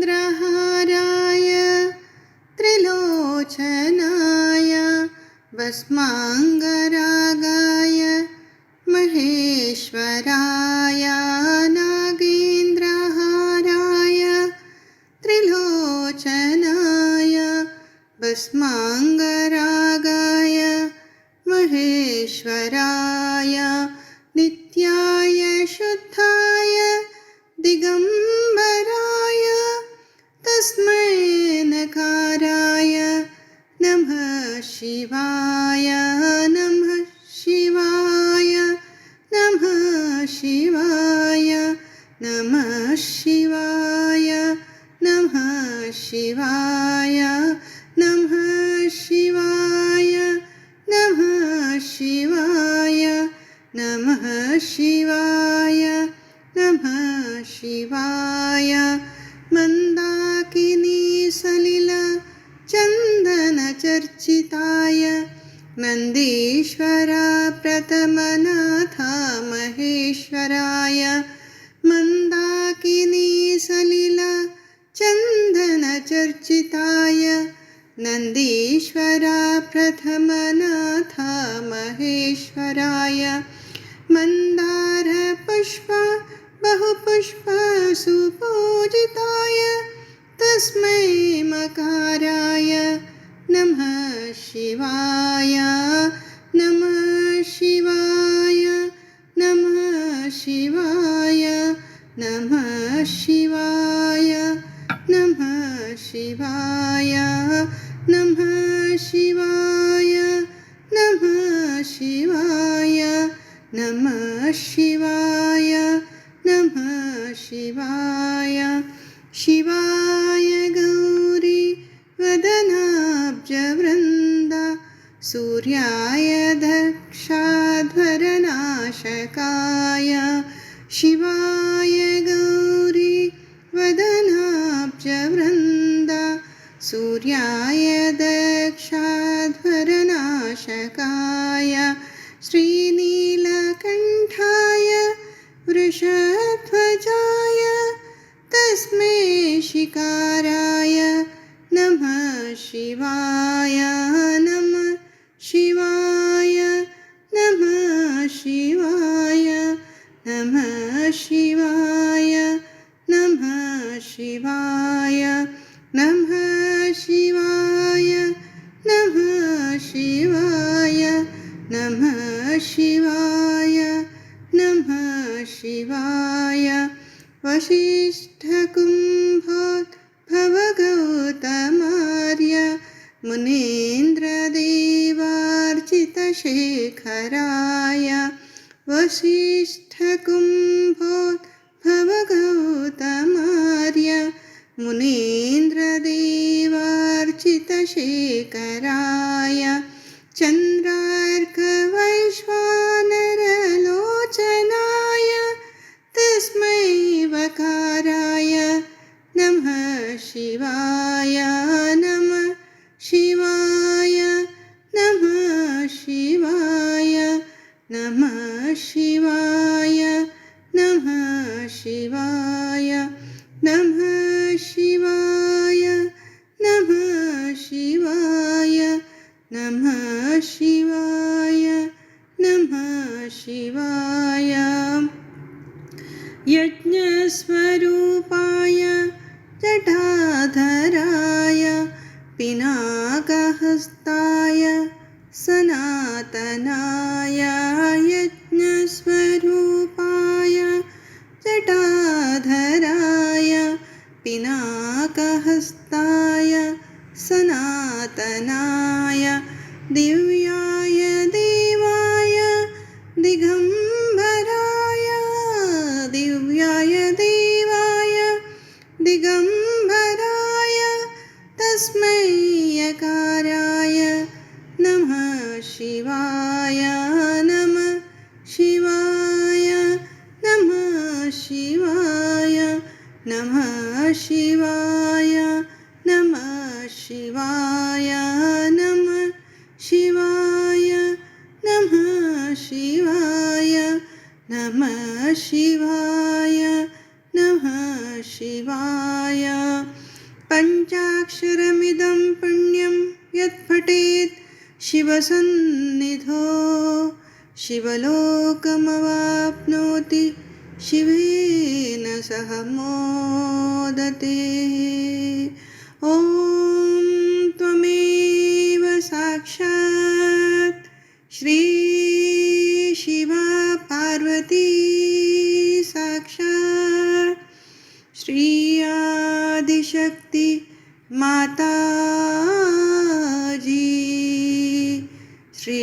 नागेन्द्रहाराय त्रिलोचनाय भस्माङ्गरागाय महेश्वराय, नागेन्द्रहाराय त्रिलोचनाय भस्माङ्गरागाय महेश्वराय, नित्याय शुद्धाय दिगम्बराय तस्मै नकाराय नमः शिवाय, नमः शिवाय, नमः शिवाय, नमः शिवाय, नमः शिवाय, नमः शिवाय, नमः शिवाय, नमः शिवाय, नमः शिवाय। मन्दाकिनी सलिल चन्दन चर्चिताय नन्दीश्वर प्रथमनाथ महेश्वराय, मन्दाकिनी सलिल चन्दन चर्चिताय नन्दीश्वर प्रथमनाथ महेश्वराय, मन्दार पुष्प बहुपुष्प सुपूजिताय तस्मै मकाराय नमः शिवाय, नमः शिवाय, नमः शिवाय, नमः नमः शिवाय नमः शिवाय नमः शिवाय नमः शिवाय नमः शिवाय नमः शिवाय शिवाय गौरी वदनाब्जवृन्द सूर्याय दक्षाध्वरनाशकाय शिवाय गौरी वदनाब्जवृन्द सूर्याय दक्षाध्वरनाशकाय श्रीनीलकण्ठाय वृषध्वजाय तस्मै शिकाराय नमः शिवाय नमः शिवाय नमः शिवाय नमः शिवाय नमः शिवाय नमः शिवाय नमः शिवाय नमः शिवाय नमः शिवाय वसिष्ठकुम्भोद्भवगौतमार्य मुनीन्द्रदेवार्चितशेखराय वसिष्ठकुम्भोद्भवगौतमार्य मुनीन्द्रदेवार्चितशेखराय चन्द्रार्कवैश्वानरलोचनाय तस्मै वकाराय नमः शिवाय नमः शिवाय नमः शिवाय नमः शिवाय नमः शिवाय नमः शिवाय नमः शिवाय नमः शिवाय नमः शिवाय यज्ञस्वरूपाय जटाधराय पिनाकहस्ताय सनातनाय यज्ञस्वरूपाय जटाधराय पिनाकहस्ताय सनातनाय दिव्याय देवाय दिगम्बराय दिव्याय देवाय दिगम्बराय तस्मै यकाराय नमः शिवाय नमः शिवाय नमः शिवाय नमः शिवाय नमः शिवाय नमः शिवाय नमः शिवाय नमः शिवाय नमः शिवाय पञ्चाक्षरमिदं पुण्यं यत् पठेत् शिवसन्निधौ शिवलोकमवाप्नोति शिवेन सह मोदते ॐ त्वमेव साक्षात् श्री शिवा पार्वती साक्षात् श्री आदिशक्ति माता जी श्री